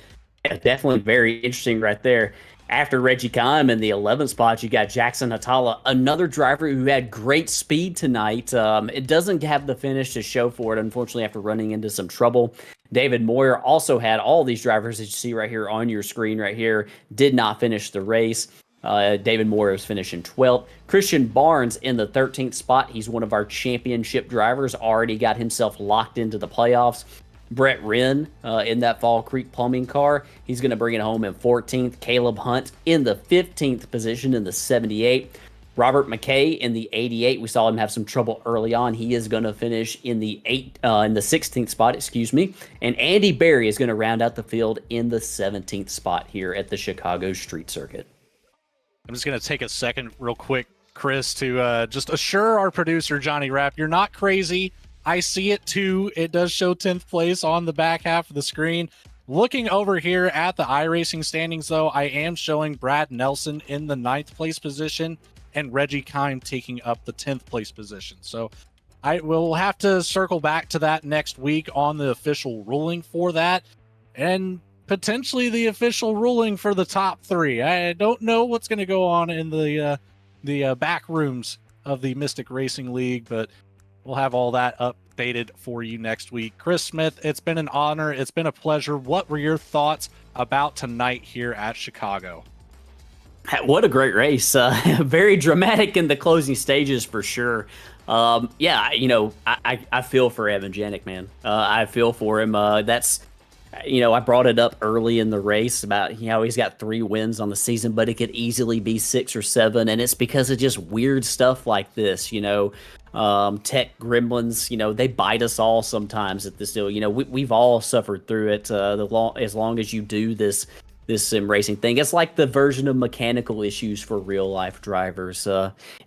Speaker 3: yeah, definitely very interesting right there. After Reggie Kime in the 11th spot, you got Jackson Hatala, another driver who had great speed tonight. It doesn't have the finish to show for it, unfortunately, after running into some trouble David Moyer also had all these drivers that you see right here on your screen right here did not finish the race. David Moyer was finishing 12th. Christian Barnes in the 13th spot. He's one of our championship drivers, already got himself locked into the playoffs. Brett Wren in that Fall Creek Plumbing car. He's going to bring it home in 14th. Caleb Hunt in the 15th position in the 78. Robert McKay in the 88. We saw him have some trouble early on. He is going to finish in the 16th spot, excuse me. And Andy Berry is going to round out the field in the 17th spot here at the Chicago Street Circuit.
Speaker 2: I'm just going to take a second real quick, Chris, to just assure our producer, Johnny Rapp, you're not crazy. I see it too. It does show 10th place on the back half of the screen. Looking over here at the iRacing standings, though, I am showing Brad Nelson in the 9th place position and Reggie Kime taking up the 10th place position. So I will have to circle back to that next week on the official ruling for that and potentially the official ruling for the top 3. I don't know what's going to go on in the back rooms of the Mystic Racing League, but we'll have all that updated for you next week. Chris Smith, it's been an honor. It's been a pleasure. What were your thoughts about tonight here at Chicago?
Speaker 3: What a great race. Very dramatic in the closing stages for sure. Yeah, I feel for Evan Janik, man. I feel for him. I brought it up early in the race about how he's got 3 wins on the season, but it could easily be 6 or 7. And it's because of just weird stuff like this, tech gremlins, they bite us all sometimes at this deal. We've all suffered through it as long as you do this sim racing thing. It's like the version of mechanical issues for real life drivers.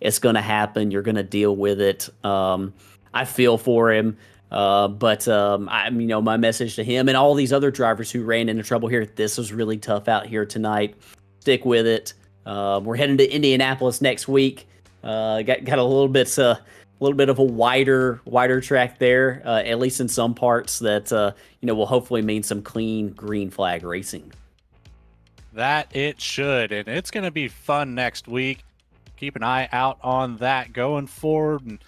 Speaker 3: It's going to happen. You're going to deal with it. I feel for him. But my message to him and all these other drivers who ran into trouble here, this was really tough out here tonight. Stick with it. We're heading to Indianapolis next week. Got a little bit of a wider track there, at least in some parts that, will hopefully mean some clean green flag racing.
Speaker 2: That it should, and it's going to be fun next week. Keep an eye out on that going forward. And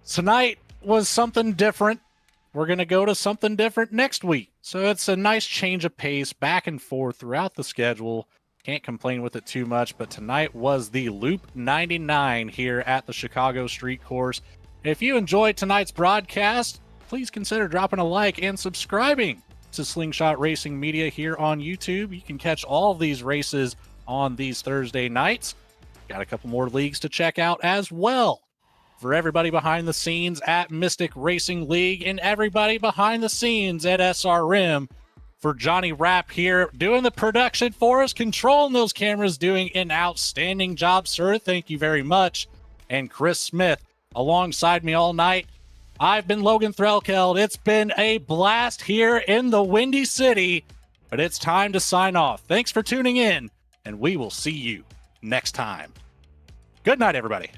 Speaker 2: tonight was something different. We're going to go to something different next week. So it's a nice change of pace back and forth throughout the schedule. Can't complain with it too much, but tonight was the Loop 99 here at the Chicago Street Course. If you enjoyed tonight's broadcast, please consider dropping a like and subscribing to Slingshot Racing Media here on YouTube. You can catch all of these races on these Thursday nights. Got a couple more leagues to check out as well. For everybody behind the scenes at Mystic Racing League and everybody behind the scenes at SRM, for Johnny Rapp here doing the production for us, controlling those cameras, doing an outstanding job, sir. Thank you very much. And Chris Smith alongside me all night. I've been Logan Threlkeld. It's been a blast here in the Windy City, but it's time to sign off. Thanks for tuning in, and we will see you next time. Good night, everybody.